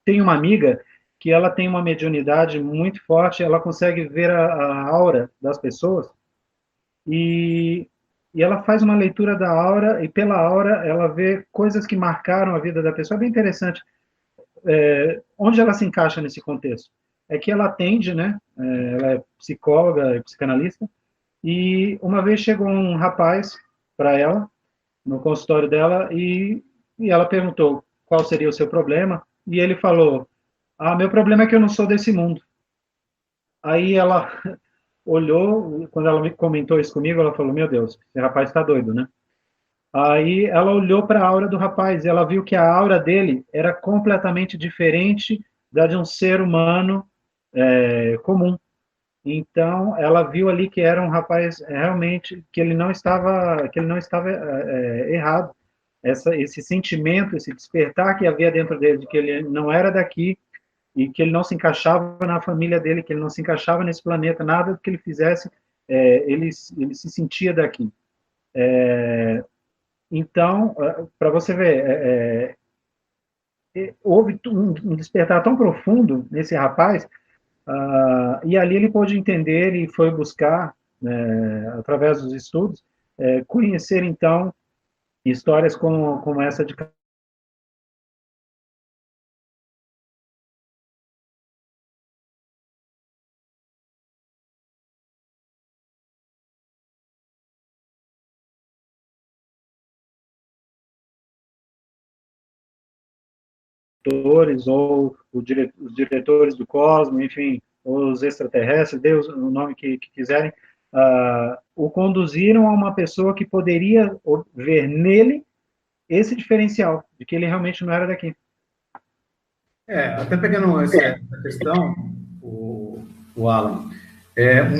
S2: tenho uma amiga que ela tem uma mediunidade muito forte, ela consegue ver a aura das pessoas e, e ela faz uma leitura da aura e pela aura ela vê coisas que marcaram a vida da pessoa. É bem interessante. Onde ela se encaixa nesse contexto? É que ela atende, né? Ela é psicóloga e psicanalista, e uma vez chegou um rapaz para ela, no consultório dela, e ela perguntou qual seria o seu problema, e ele falou, meu problema é que eu não sou desse mundo. Aí ela olhou, quando ela me comentou isso comigo, ela falou, meu Deus, esse rapaz está doido, né? Aí ela olhou para a aura do rapaz e ela viu que a aura dele era completamente diferente da de um ser humano comum. Então ela viu ali que era um rapaz realmente que ele não estava errado. Esse sentimento, esse despertar que havia dentro dele de que ele não era daqui e que ele não se encaixava na família dele, que ele não se encaixava nesse planeta, nada que ele fizesse, ele se sentia daqui. Então, para você ver, houve um despertar tão profundo nesse rapaz, e ali ele pôde entender e foi buscar, através dos estudos, conhecer, então, histórias como essa de diretores ou os diretores do Cosmo, enfim, os extraterrestres, Deus, o nome que quiserem, o conduziram a uma pessoa que poderia ver nele esse diferencial, de que ele realmente não era daqui.
S1: Até pegando essa questão, o Alan,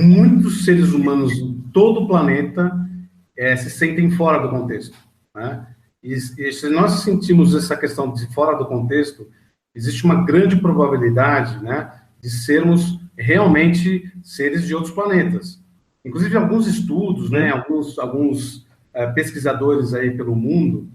S1: muitos seres humanos em todo o planeta se sentem fora do contexto, né? E se nós sentimos essa questão de fora do contexto, existe uma grande probabilidade, né, de sermos realmente seres de outros planetas. Inclusive, alguns estudos, né, alguns pesquisadores aí pelo mundo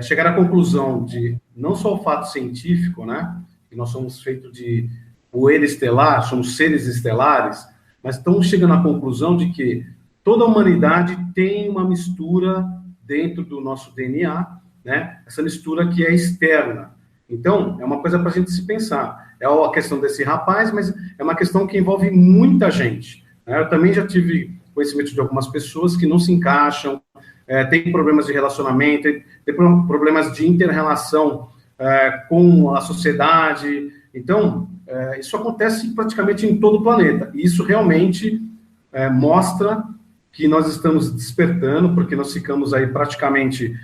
S1: chegaram à conclusão de não só o fato científico, né, que nós somos feitos de poeira estelar, somos seres estelares, mas estão chegando à conclusão de que toda a humanidade tem uma mistura dentro do nosso DNA, né, essa mistura que é externa. Então, é uma coisa para a gente se pensar. É a questão desse rapaz, mas é uma questão que envolve muita gente, né? Eu também já tive conhecimento de algumas pessoas que não se encaixam, tem problemas de relacionamento, tem problemas de inter-relação com a sociedade. Então, isso acontece praticamente em todo o planeta. E isso realmente mostra que nós estamos despertando, porque nós ficamos aí praticamente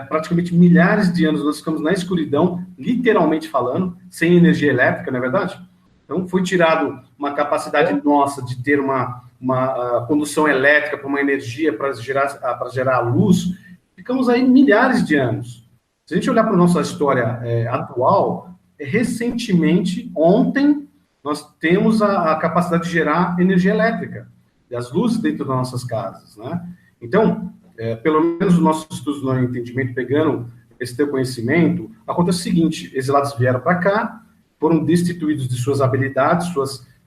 S1: praticamente milhares de anos nós ficamos na escuridão, literalmente falando, sem energia elétrica, não é verdade? Então, foi tirado uma capacidade nossa de ter uma condução elétrica para uma energia para gerar luz. Ficamos aí milhares de anos. Se a gente olhar para a nossa história atual, recentemente, ontem, nós temos a capacidade de gerar energia elétrica, as luzes dentro das nossas casas, né? Então, pelo menos os nossos estudos no entendimento, pegando esse teu conhecimento, acontece o seguinte: exilados vieram para cá, foram destituídos de suas habilidades,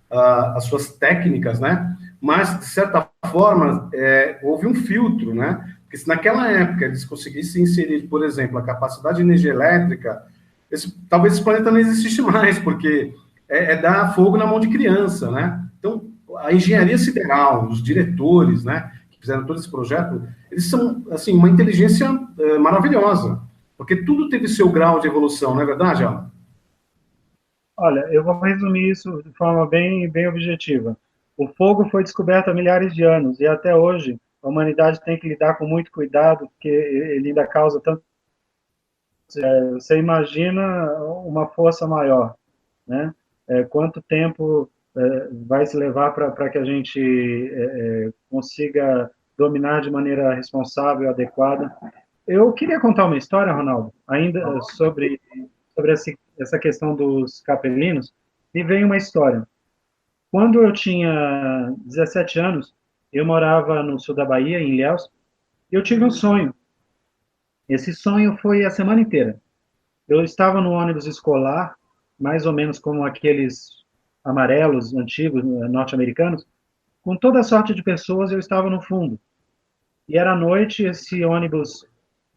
S1: as suas técnicas, né? Mas, de certa forma, houve um filtro, né? Porque se naquela época eles conseguissem inserir, por exemplo, a capacidade de energia elétrica, talvez esse planeta não existisse mais, porque dar fogo na mão de criança, né? Então, a engenharia sideral, os diretores, né, que fizeram todo esse projeto, eles são, assim, uma inteligência maravilhosa, porque tudo teve seu grau de evolução, não é verdade, Alan?
S2: Olha, eu vou resumir isso de forma bem, bem objetiva. O fogo foi descoberto há milhares de anos, e até hoje a humanidade tem que lidar com muito cuidado, porque ele ainda causa tanto... Você imagina uma força maior, né? Quanto tempo vai se levar para que a gente consiga dominar de maneira responsável, adequada? Eu queria contar uma história, Ronaldo, ainda sobre essa questão dos capelinos. Me veio uma história. Quando eu tinha 17 anos, eu morava no sul da Bahia, em Ilhéus, e eu tive um sonho. Esse sonho foi a semana inteira. Eu estava no ônibus escolar, mais ou menos como aqueles amarelos antigos norte-americanos, com toda sorte de pessoas. Eu estava no fundo. E era noite, esse ônibus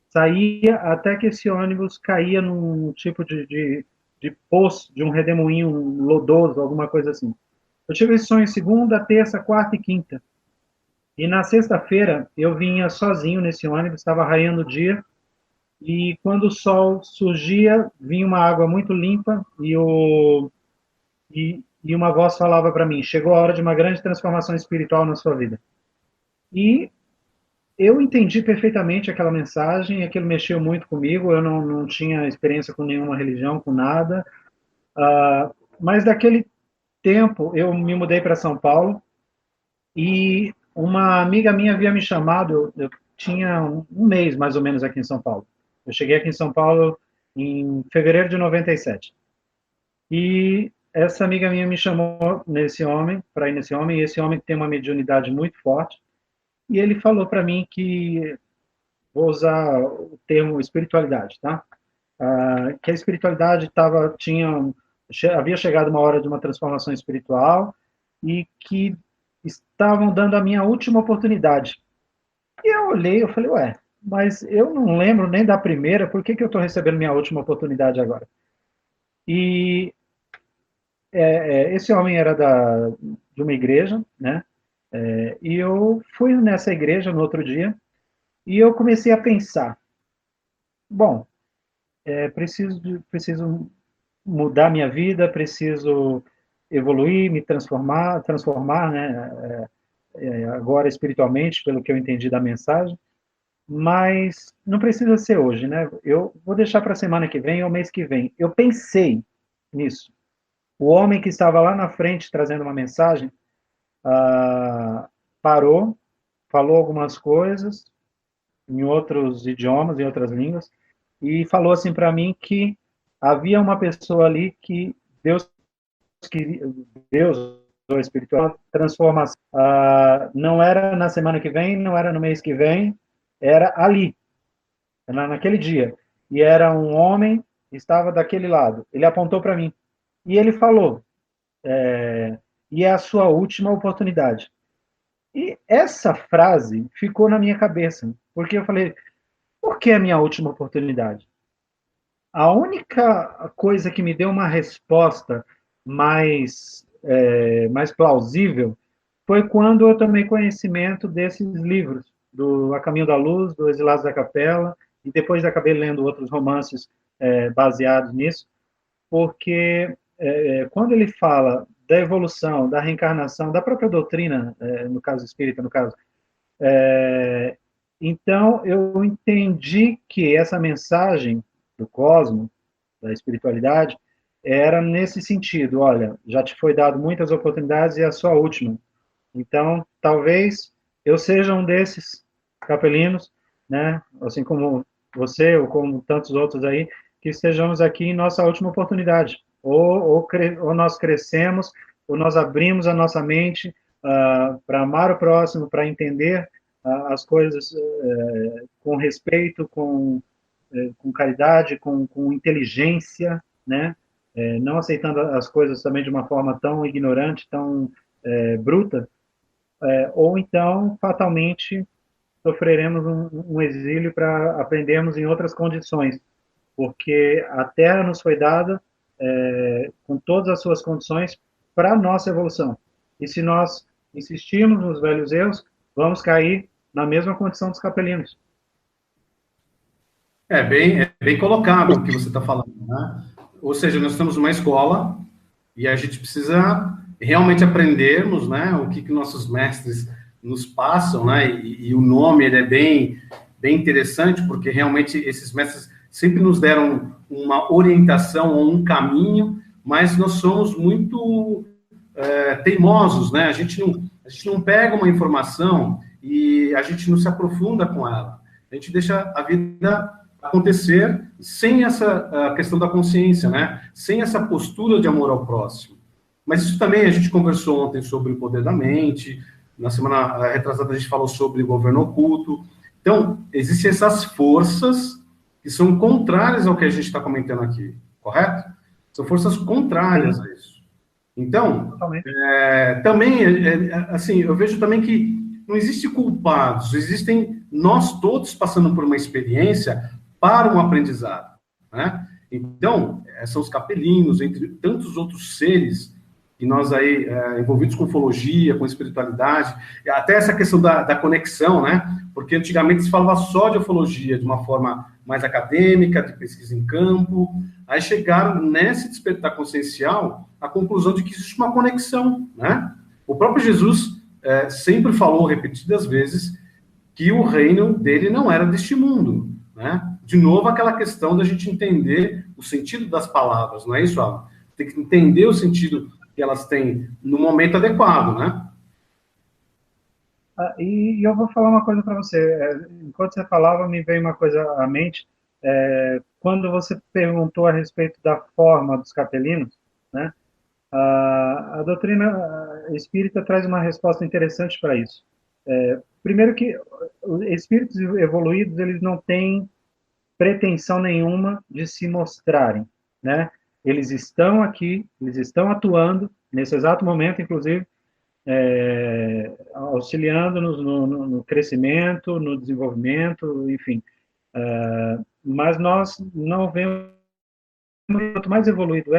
S2: saía, até que esse ônibus caía num tipo de poço, de um redemoinho lodoso, alguma coisa assim. Eu tive esse sonho segunda, terça, quarta e quinta. E na sexta-feira eu vinha sozinho nesse ônibus, estava raiando o dia, e quando o sol surgia, vinha uma água muito limpa e uma voz falava para mim: chegou a hora de uma grande transformação espiritual na sua vida. E eu entendi perfeitamente aquela mensagem, aquilo mexeu muito comigo. Eu não tinha experiência com nenhuma religião, com nada, mas daquele tempo eu me mudei para São Paulo e uma amiga minha havia me chamado. Eu tinha um mês mais ou menos aqui em São Paulo. Eu cheguei aqui em São Paulo em fevereiro de 97. E essa amiga minha me chamou para ir nesse homem, e esse homem tem uma mediunidade muito forte, e ele falou para mim que, vou usar o termo espiritualidade, tá? Que a espiritualidade havia chegado uma hora de uma transformação espiritual e que estavam dando a minha última oportunidade. E eu olhei, eu falei: ué, mas eu não lembro nem da primeira, por que eu estou recebendo minha última oportunidade agora? E esse homem era de uma igreja, né? E eu fui nessa igreja no outro dia e eu comecei a pensar: bom, preciso mudar minha vida, preciso evoluir, me transformar, né? Agora espiritualmente, pelo que eu entendi da mensagem. mas não precisa ser hoje, né? Eu vou deixar para a semana que vem ou mês que vem. Eu pensei nisso. O homem que estava lá na frente trazendo uma mensagem parou, falou algumas coisas em outros idiomas, em outras línguas, e falou assim para mim que havia uma pessoa ali que Deus queria, Deus ou espiritual, transformação. Não era na semana que vem, não era no mês que vem, era ali, naquele dia. E era um homem, estava daquele lado. Ele apontou para mim. E ele falou, e é a sua última oportunidade. E essa frase ficou na minha cabeça, porque eu falei, por que a minha última oportunidade? A única coisa que me deu uma resposta mais plausível foi quando eu tomei conhecimento desses livros, do A Caminho da Luz, do Exilados da Capela, e depois acabei lendo outros romances baseados nisso, porque quando ele fala da evolução, da reencarnação, da própria doutrina, no caso espírita, no caso, então eu entendi que essa mensagem do cosmos, da espiritualidade, era nesse sentido, olha, já te foi dado muitas oportunidades e é a sua última. Então, talvez eu seja um desses capelinos, né? Assim como você ou como tantos outros aí, que estejamos aqui em nossa última oportunidade. Ou nós crescemos, ou nós abrimos a nossa mente para amar o próximo, para entender as coisas com respeito, com caridade, com inteligência, né? Não aceitando as coisas também de uma forma tão ignorante, tão bruta, ou então, fatalmente, sofreremos um exílio para aprendermos em outras condições, porque a Terra nos foi dada com todas as suas condições para a nossa evolução. E se nós insistirmos nos velhos erros, vamos cair na mesma condição dos capelinos.
S1: É bem colocado o que você está falando, né? Ou seja, nós temos uma escola e a gente precisa realmente aprendermos, né, o que nossos mestres nos passam, né? E o nome ele é bem interessante porque realmente esses mestres sempre nos deram uma orientação ou um caminho, mas nós somos muito teimosos, né? A gente não pega uma informação e a gente não se aprofunda com ela. A gente deixa a vida acontecer sem essa questão da consciência, né? Sem essa postura de amor ao próximo. Mas isso também a gente conversou ontem sobre o poder da mente, na semana retrasada a gente falou sobre o governo oculto. Então, existem essas forças que são contrárias ao que a gente está comentando aqui, correto? São forças contrárias
S2: Sim,
S1: a isso. Então,
S2: totalmente.
S1: também, assim, eu vejo também que não existe culpados, existem nós todos passando por uma experiência para um aprendizado, né? Então, são os capelinos, entre tantos outros seres, e nós aí, envolvidos com ufologia, com espiritualidade, até essa questão da conexão, né? Porque antigamente se falava só de ufologia, de uma forma mais acadêmica, de pesquisa em campo, aí chegaram, nesse despertar consciencial, à conclusão de que existe uma conexão, né? O próprio Jesus sempre falou repetidas vezes que o reino dele não era deste mundo, né? De novo, aquela questão da gente entender o sentido das palavras, não é isso, Alan? Tem que entender o sentido que elas têm no momento adequado, né?
S2: E eu vou falar uma coisa para você. Enquanto você falava, me veio uma coisa à mente. Quando você perguntou a respeito da forma dos capelinos, né? A doutrina espírita traz uma resposta interessante para isso. Primeiro que os espíritos evoluídos, eles não têm pretensão nenhuma de se mostrarem, né? Eles estão aqui, eles estão atuando, nesse exato momento, inclusive, auxiliando-nos no crescimento, no desenvolvimento, enfim. Mas nós não vemos, quanto mais evoluído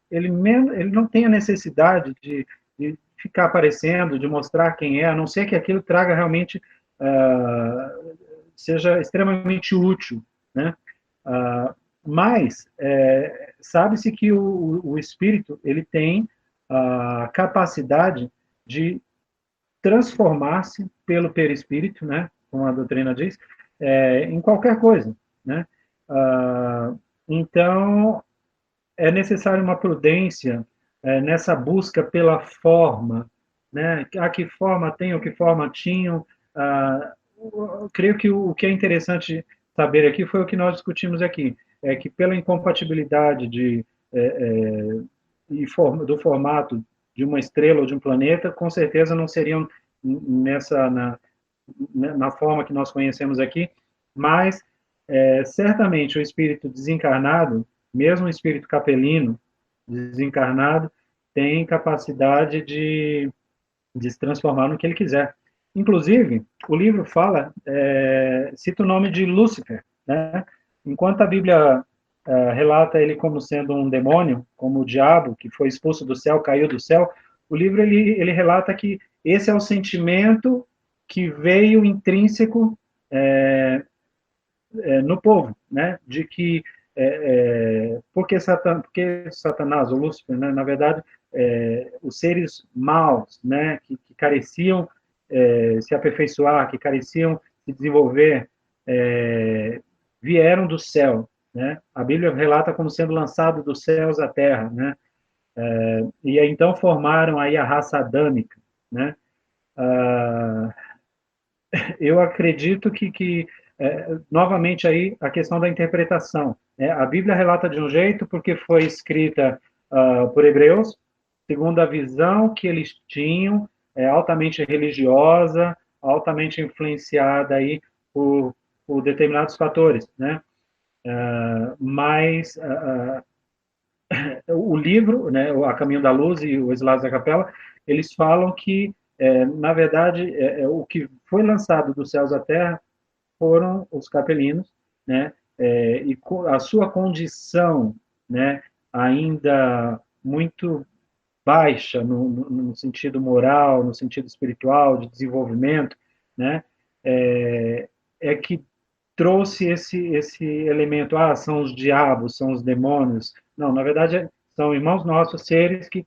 S2: ele não tem a necessidade de ficar aparecendo, de mostrar quem é, a não ser que aquilo traga realmente, seja extremamente útil, né? Mas sabe-se que o espírito ele tem a capacidade de transformar-se pelo perispírito, né, como a doutrina diz, em qualquer coisa, né? Então, é necessário uma prudência nessa busca pela forma, né? A que forma tem, que forma tinham. Eu creio que o que é interessante saber aqui foi o que nós discutimos aqui, é que pela incompatibilidade do formato de uma estrela ou de um planeta, com certeza não seriam na forma que nós conhecemos aqui, mas certamente o espírito desencarnado, mesmo o espírito capelino desencarnado, tem capacidade de se transformar no que ele quiser. Inclusive, o livro cita o nome de Lúcifer, né? Enquanto a Bíblia relata ele como sendo um demônio, como o diabo que foi expulso do céu, caiu do céu, o livro ele relata que esse é o sentimento que veio intrínseco no povo, né? De que porque Satanás, ou Lúcifer, né? Na verdade, os seres maus, né? Que careciam se aperfeiçoar, que careciam se desenvolver, vieram do céu, né? A Bíblia relata como sendo lançado dos céus à terra, né? E então formaram aí a raça adâmica, né? Eu acredito que novamente aí a questão da interpretação, né? A Bíblia relata de um jeito porque foi escrita por hebreus, segundo a visão que eles tinham, altamente religiosa, altamente influenciada aí por determinados fatores, né? Mas o livro, né, A Caminho da Luz e O Exilados da Capela, eles falam que, na verdade, o que foi lançado dos céus à terra foram os capelinos, né, e a sua condição, né, ainda muito baixa no sentido moral, no sentido espiritual, de desenvolvimento, né, que trouxe esse elemento, são os diabos, são os demônios. Não, na verdade, são irmãos nossos, seres que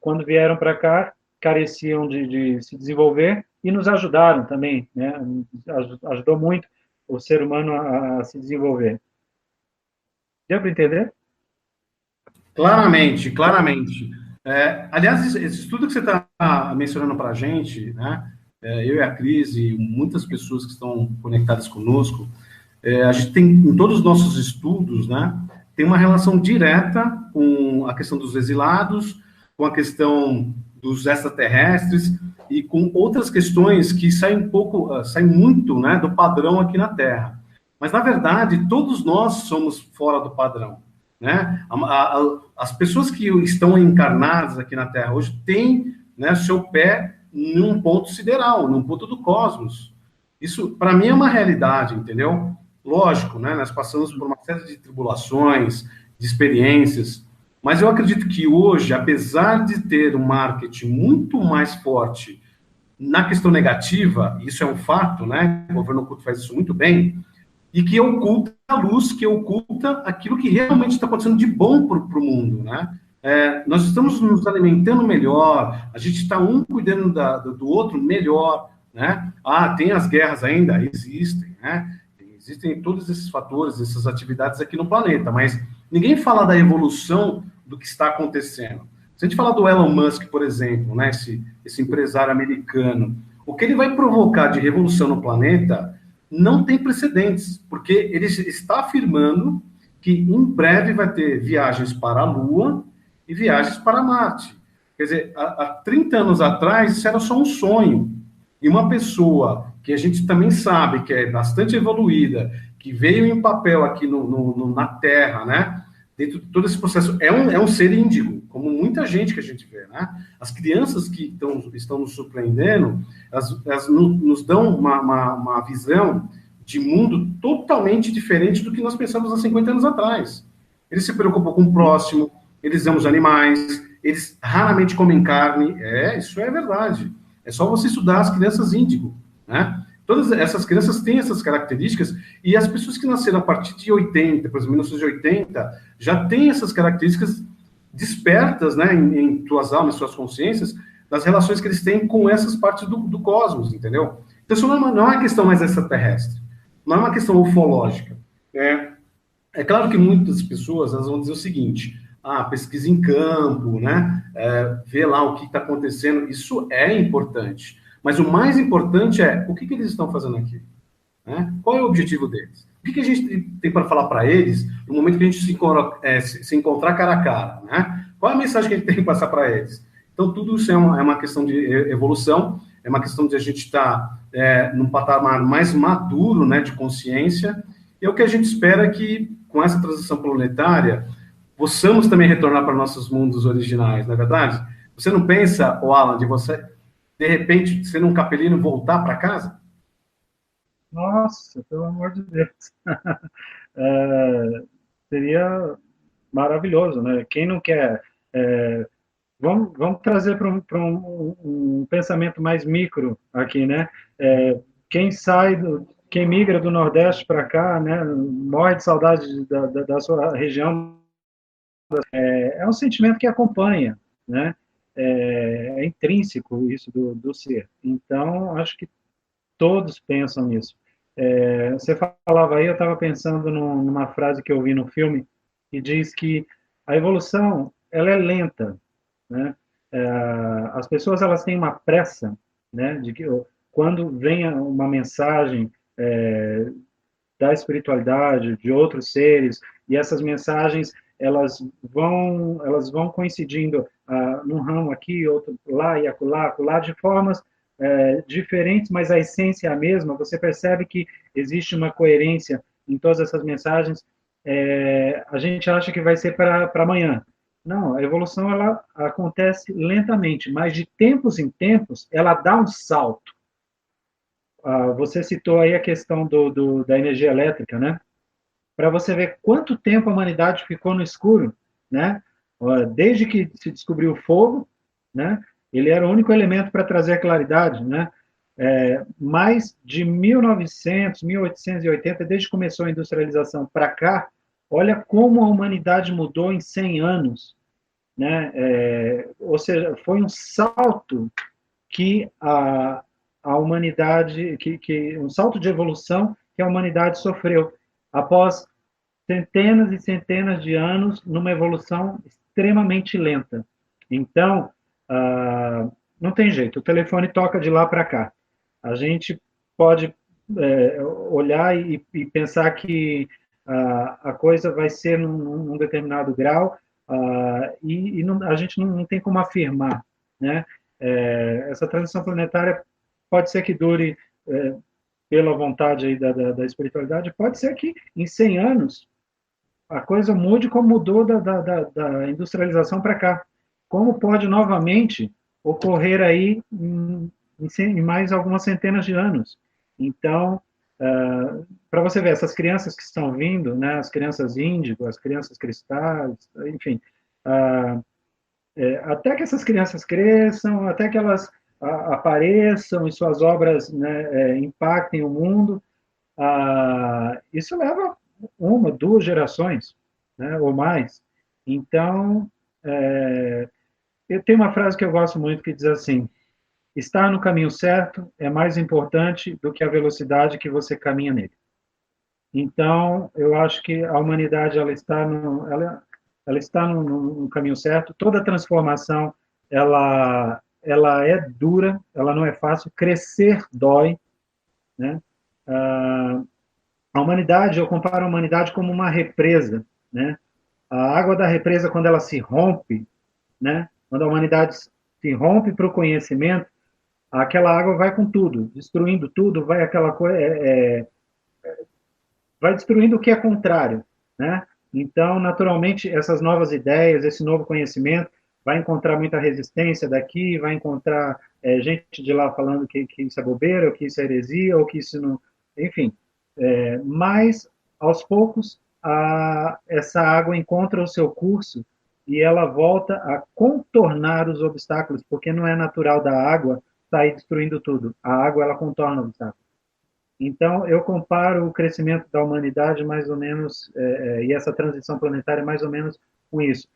S2: quando vieram para cá, careciam de se desenvolver e nos ajudaram também, né? Ajudou muito o ser humano a se desenvolver. Deu para entender?
S1: Claramente, claramente. Aliás, esse estudo que você está mencionando para a gente, né? Eu e a Cris e muitas pessoas que estão conectadas conosco, a gente tem, em todos os nossos estudos, né, tem uma relação direta com a questão dos exilados, com a questão dos extraterrestres e com outras questões que saem muito, né, do padrão aqui na Terra. Mas, na verdade, todos nós somos fora do padrão, né? As pessoas que estão encarnadas aqui na Terra hoje têm, né, seu pé num ponto sideral, num ponto do cosmos. Isso, para mim, é uma realidade, entendeu? Lógico, né? Nós passamos por uma série de tribulações, de experiências, mas eu acredito que hoje, apesar de ter um marketing muito mais forte na questão negativa, isso é um fato, né? O governo oculto faz isso muito bem, e que oculta a luz, que oculta aquilo que realmente está acontecendo de bom para o mundo, né? Nós estamos nos alimentando melhor, a gente está um cuidando do outro melhor, né? Tem as guerras ainda? Existem, né? Existem todos esses fatores, essas atividades aqui no planeta, mas ninguém fala da evolução do que está acontecendo. Se a gente falar do Elon Musk, por exemplo, né, esse empresário americano, o que ele vai provocar de revolução no planeta não tem precedentes, porque ele está afirmando que em breve vai ter viagens para a Lua e viagens para Marte. Quer dizer, há 30 anos atrás, isso era só um sonho. E uma pessoa que a gente também sabe que é bastante evoluída, que veio em papel aqui na Terra, né? Dentro de todo esse processo, é um ser índigo, como muita gente que a gente vê, né? As crianças que estão nos surpreendendo, elas nos dão uma visão de mundo totalmente diferente do que nós pensamos há 50 anos atrás. Eles se preocupam com o próximo, eles amam os animais, eles raramente comem carne. Isso é verdade. É só você estudar as crianças índigo, né? Todas essas crianças têm essas características, e as pessoas que nasceram a partir de 80, por exemplo, 1980, já têm essas características despertas, né, em suas almas, em suas consciências, das relações que eles têm com essas partes do cosmos, entendeu? Então, isso não é uma questão mais extraterrestre, não é uma questão ufológica. É claro que muitas pessoas elas vão dizer o seguinte: pesquisa em campo, né? Ver lá o que está acontecendo, isso é importante. Mas o mais importante é o que eles estão fazendo aqui. Né? Qual é o objetivo deles? O que a gente tem para falar para eles no momento que a gente se encontrar cara a cara? Né? Qual é a mensagem que a gente tem que passar para eles? Então, tudo isso é uma questão de evolução, é uma questão de a gente estar num patamar mais maduro, né, de consciência, e é o que a gente espera que, com essa transição planetária, possamos também retornar para nossos mundos originais, não é verdade? Você não pensa, Alan, de você, de repente, ser um capelino voltar para casa?
S2: Nossa, pelo amor de Deus. Seria maravilhoso, né? Quem não quer? Vamos trazer para um pensamento mais micro aqui, né? Quem quem migra do Nordeste para cá, né? Morre de saudade da sua região. É um sentimento que acompanha, né? É intrínseco isso do ser. Então, acho que todos pensam nisso. Você falava aí, eu estava pensando numa frase que eu vi no filme, que diz que a evolução ela é lenta, né? As pessoas elas têm uma pressa, né? De que quando vem uma mensagem da espiritualidade, de outros seres, e essas mensagens elas vão coincidindo num ramo aqui, outro lá e acolá, de formas diferentes, mas a essência é a mesma. Você percebe que existe uma coerência em todas essas mensagens. A gente acha que vai ser para amanhã. Não, a evolução ela acontece lentamente, mas de tempos em tempos ela dá um salto. Você citou aí a questão da energia elétrica, né? Para você ver quanto tempo a humanidade ficou no escuro, né? Desde que se descobriu o fogo, né? Ele era o único elemento para trazer a claridade, né? Mais de 1900, 1880, desde que começou a industrialização para cá, olha como a humanidade mudou em 100 anos, né? Ou seja, foi um salto que a humanidade, um salto de evolução que a humanidade sofreu após centenas e centenas de anos numa evolução extremamente lenta. Então, não tem jeito, o telefone toca de lá para cá. A gente pode olhar e pensar que a coisa vai ser num determinado grau, e a gente não tem como afirmar, né? Essa transição planetária pode ser que dure pela vontade aí da espiritualidade, pode ser que em 100 anos a coisa mude como mudou da industrialização para cá. Como pode novamente ocorrer aí em mais algumas centenas de anos. Então, para você ver, essas crianças que estão vindo, né, as crianças índigo, as crianças cristais, enfim, até que essas crianças cresçam, até que elas apareçam e suas obras, né, impactem o mundo, isso leva uma, duas gerações, né, ou mais. Então, eu tenho uma frase que eu gosto muito que diz assim: estar no caminho certo é mais importante do que a velocidade que você caminha nele. Então, eu acho que a humanidade ela está no caminho certo. Toda transformação ela é dura, ela não é fácil. Crescer dói, né? A humanidade, eu comparo a humanidade como uma represa, né? A água da represa, quando ela se rompe, né? Quando a humanidade se rompe para o conhecimento, aquela água vai com tudo, destruindo tudo, vai aquela coisa, vai destruindo o que é contrário, né? Então, naturalmente, essas novas ideias, esse novo conhecimento, vai encontrar muita resistência daqui, vai encontrar gente de lá falando que isso é bobeira, ou que isso é heresia, ou que isso não... Enfim, mas, aos poucos, essa água encontra o seu curso e ela volta a contornar os obstáculos, porque não é natural da água sair destruindo tudo. A água, ela contorna o obstáculo. Então, eu comparo o crescimento da humanidade mais ou menos, e essa transição planetária mais ou menos com isso.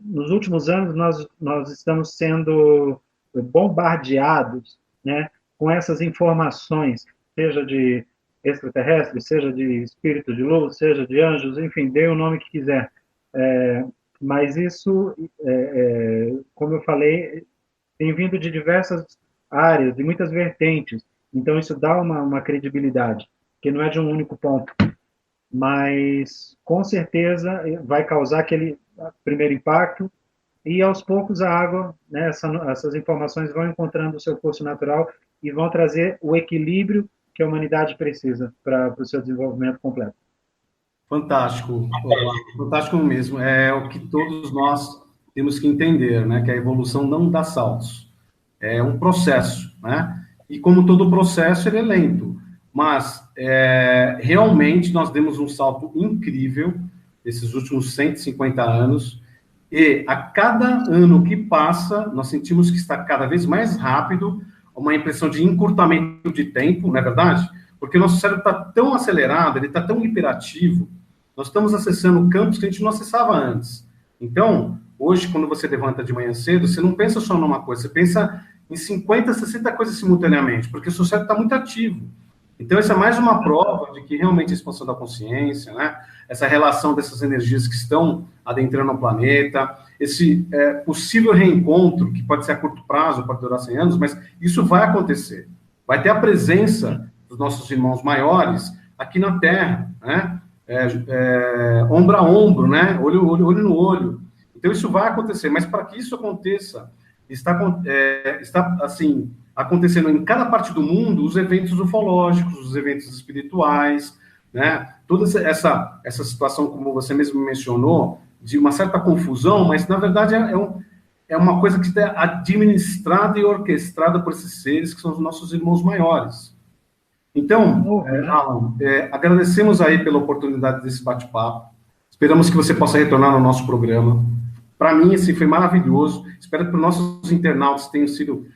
S2: Nos últimos anos, nós estamos sendo bombardeados né, com essas informações, seja de extraterrestres, seja de espíritos de luz, seja de anjos, enfim, dê o nome que quiser. Mas isso, como eu falei, tem vindo de diversas áreas, de muitas vertentes. Então, isso dá uma credibilidade, que não é de um único ponto. Mas, com certeza, vai causar aquele primeiro impacto, e, aos poucos, a água, né, essas informações vão encontrando o seu curso natural e vão trazer o equilíbrio que a humanidade precisa para o seu desenvolvimento completo.
S1: Fantástico, fantástico mesmo. É o que todos nós temos que entender, né? Que a evolução não dá saltos. É um processo, né? E como todo processo, ele é lento. Mas, realmente, nós demos um salto incrível nesses últimos 150 anos. E a cada ano que passa, nós sentimos que está cada vez mais rápido, uma impressão de encurtamento de tempo, não é verdade? Porque o nosso cérebro está tão acelerado, ele está tão hiperativo, nós estamos acessando campos que a gente não acessava antes. Então, hoje, quando você levanta de manhã cedo, você não pensa só numa coisa, você pensa em 50, 60 coisas simultaneamente, porque o seu cérebro está muito ativo. Então, essa é mais uma prova de que realmente a expansão da consciência, né? Essa relação dessas energias que estão adentrando o planeta, esse possível reencontro, que pode ser a curto prazo, pode durar 100 anos, mas isso vai acontecer. Vai ter a presença dos nossos irmãos maiores aqui na Terra, né? Ombro a ombro, né? Olho no olho. Então, isso vai acontecer, mas para que isso aconteça, está assim, acontecendo em cada parte do mundo os eventos ufológicos, os eventos espirituais, né? Toda essa situação, como você mesmo mencionou, de uma certa confusão, mas na verdade é uma coisa que está administrada e orquestrada por esses seres que são os nossos irmãos maiores. Então, Alan, agradecemos aí pela oportunidade desse bate-papo. Esperamos que você possa retornar no nosso programa. Para mim, assim, foi maravilhoso. Espero que para os nossos internautas tenha sido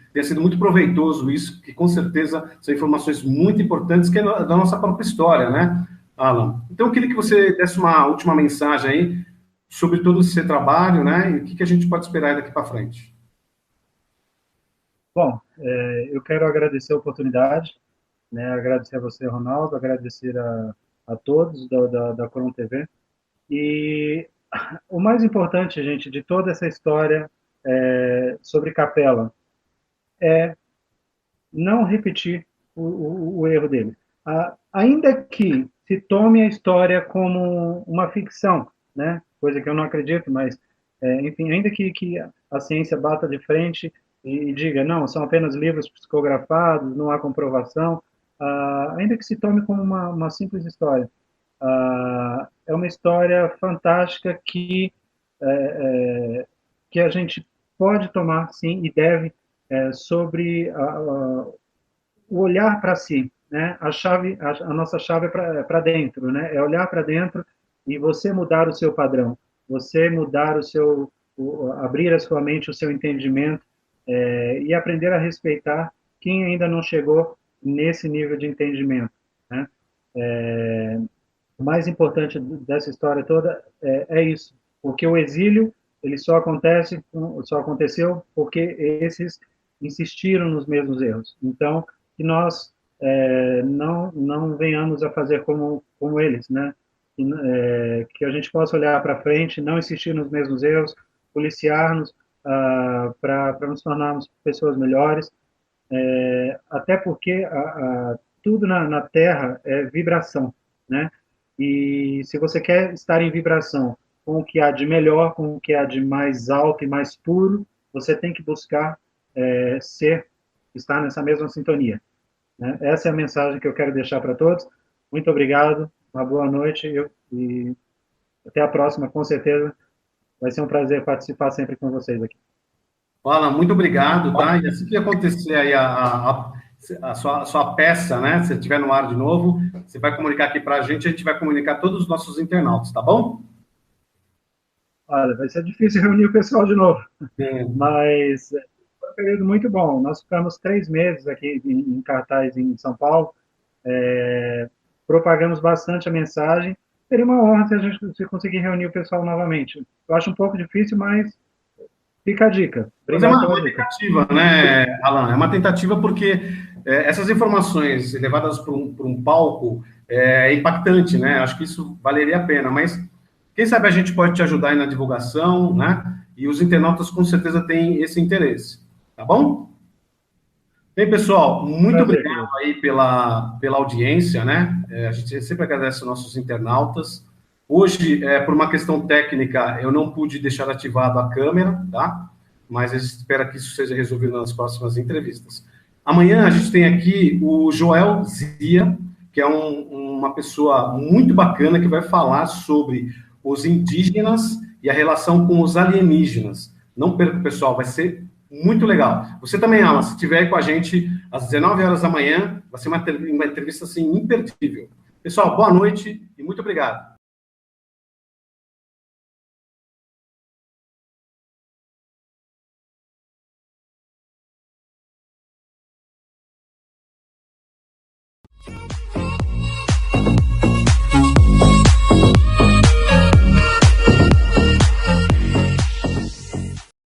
S1: muito proveitoso isso, que com certeza são informações muito importantes que é da nossa própria história, né, Alan? Então, eu queria que você desse uma última mensagem aí sobre todo esse trabalho, né, e o que a gente pode esperar daqui para frente.
S2: Bom, eu quero agradecer a oportunidade, né, agradecer a você, Ronaldo, agradecer a todos da Coron TV. E o mais importante, gente, de toda essa história sobre Capela é não repetir o erro dele. Ainda que se tome a história como uma ficção, né, coisa que eu não acredito, mas, enfim, ainda que a ciência bata de frente e diga, não, são apenas livros psicografados, não há comprovação, ainda que se tome como uma simples história, é uma história fantástica que a gente pode tomar, sim, e deve, sobre o olhar para si, né? A nossa chave é para dentro, né? É olhar para dentro e você mudar o seu padrão, você mudar abrir a sua mente, o seu entendimento, e aprender a respeitar quem ainda não chegou nesse nível de entendimento, né? O mais importante dessa história toda é isso, porque o exílio ele só aconteceu porque esses insistiram nos mesmos erros. Então, que nós não venhamos a fazer como eles, né? Que a gente possa olhar para frente, não insistir nos mesmos erros, policiar-nos para nos tornarmos pessoas melhores, até porque tudo na Terra é vibração, né? E se você quer estar em vibração com o que há de melhor, com o que há de mais alto e mais puro, você tem que buscar estar nessa mesma sintonia, né? Essa é a mensagem que eu quero deixar para todos. Muito obrigado, uma boa noite e até a próxima, com certeza. Vai ser um prazer participar sempre com vocês aqui.
S1: Alan, muito obrigado, tá? E assim que acontecer aí a sua peça, né? Se estiver no ar de novo, você vai comunicar aqui para a gente vai comunicar a todos os nossos internautas, tá bom?
S2: Olha, vai ser difícil reunir o pessoal de novo, mas foi um período muito bom. Nós ficamos 3 meses aqui em cartaz em São Paulo, propagamos bastante a mensagem. Seria uma honra se a gente conseguir reunir o pessoal novamente. Eu acho um pouco difícil, mas Fica a dica.
S1: Mas é uma tentativa, né, Alan? É uma tentativa porque essas informações levadas para um palco é impactante, né? Acho que isso valeria a pena, mas quem sabe a gente pode te ajudar aí na divulgação, né? E os internautas com certeza têm esse interesse, tá bom? Bem, pessoal, muito obrigado aí pela audiência, né? A gente sempre agradece aos nossos internautas. Hoje, por uma questão técnica, eu não pude deixar ativado a câmera, tá? Mas a gente espera que isso seja resolvido nas próximas entrevistas. Amanhã a gente tem aqui o Joel Zia, que é uma pessoa muito bacana que vai falar sobre os indígenas e a relação com os alienígenas. Não perca, pessoal, vai ser muito legal. Você também, Alan, se estiver aí com a gente às 19 horas da manhã, vai ser uma entrevista assim, imperdível. Pessoal, boa noite e muito obrigado.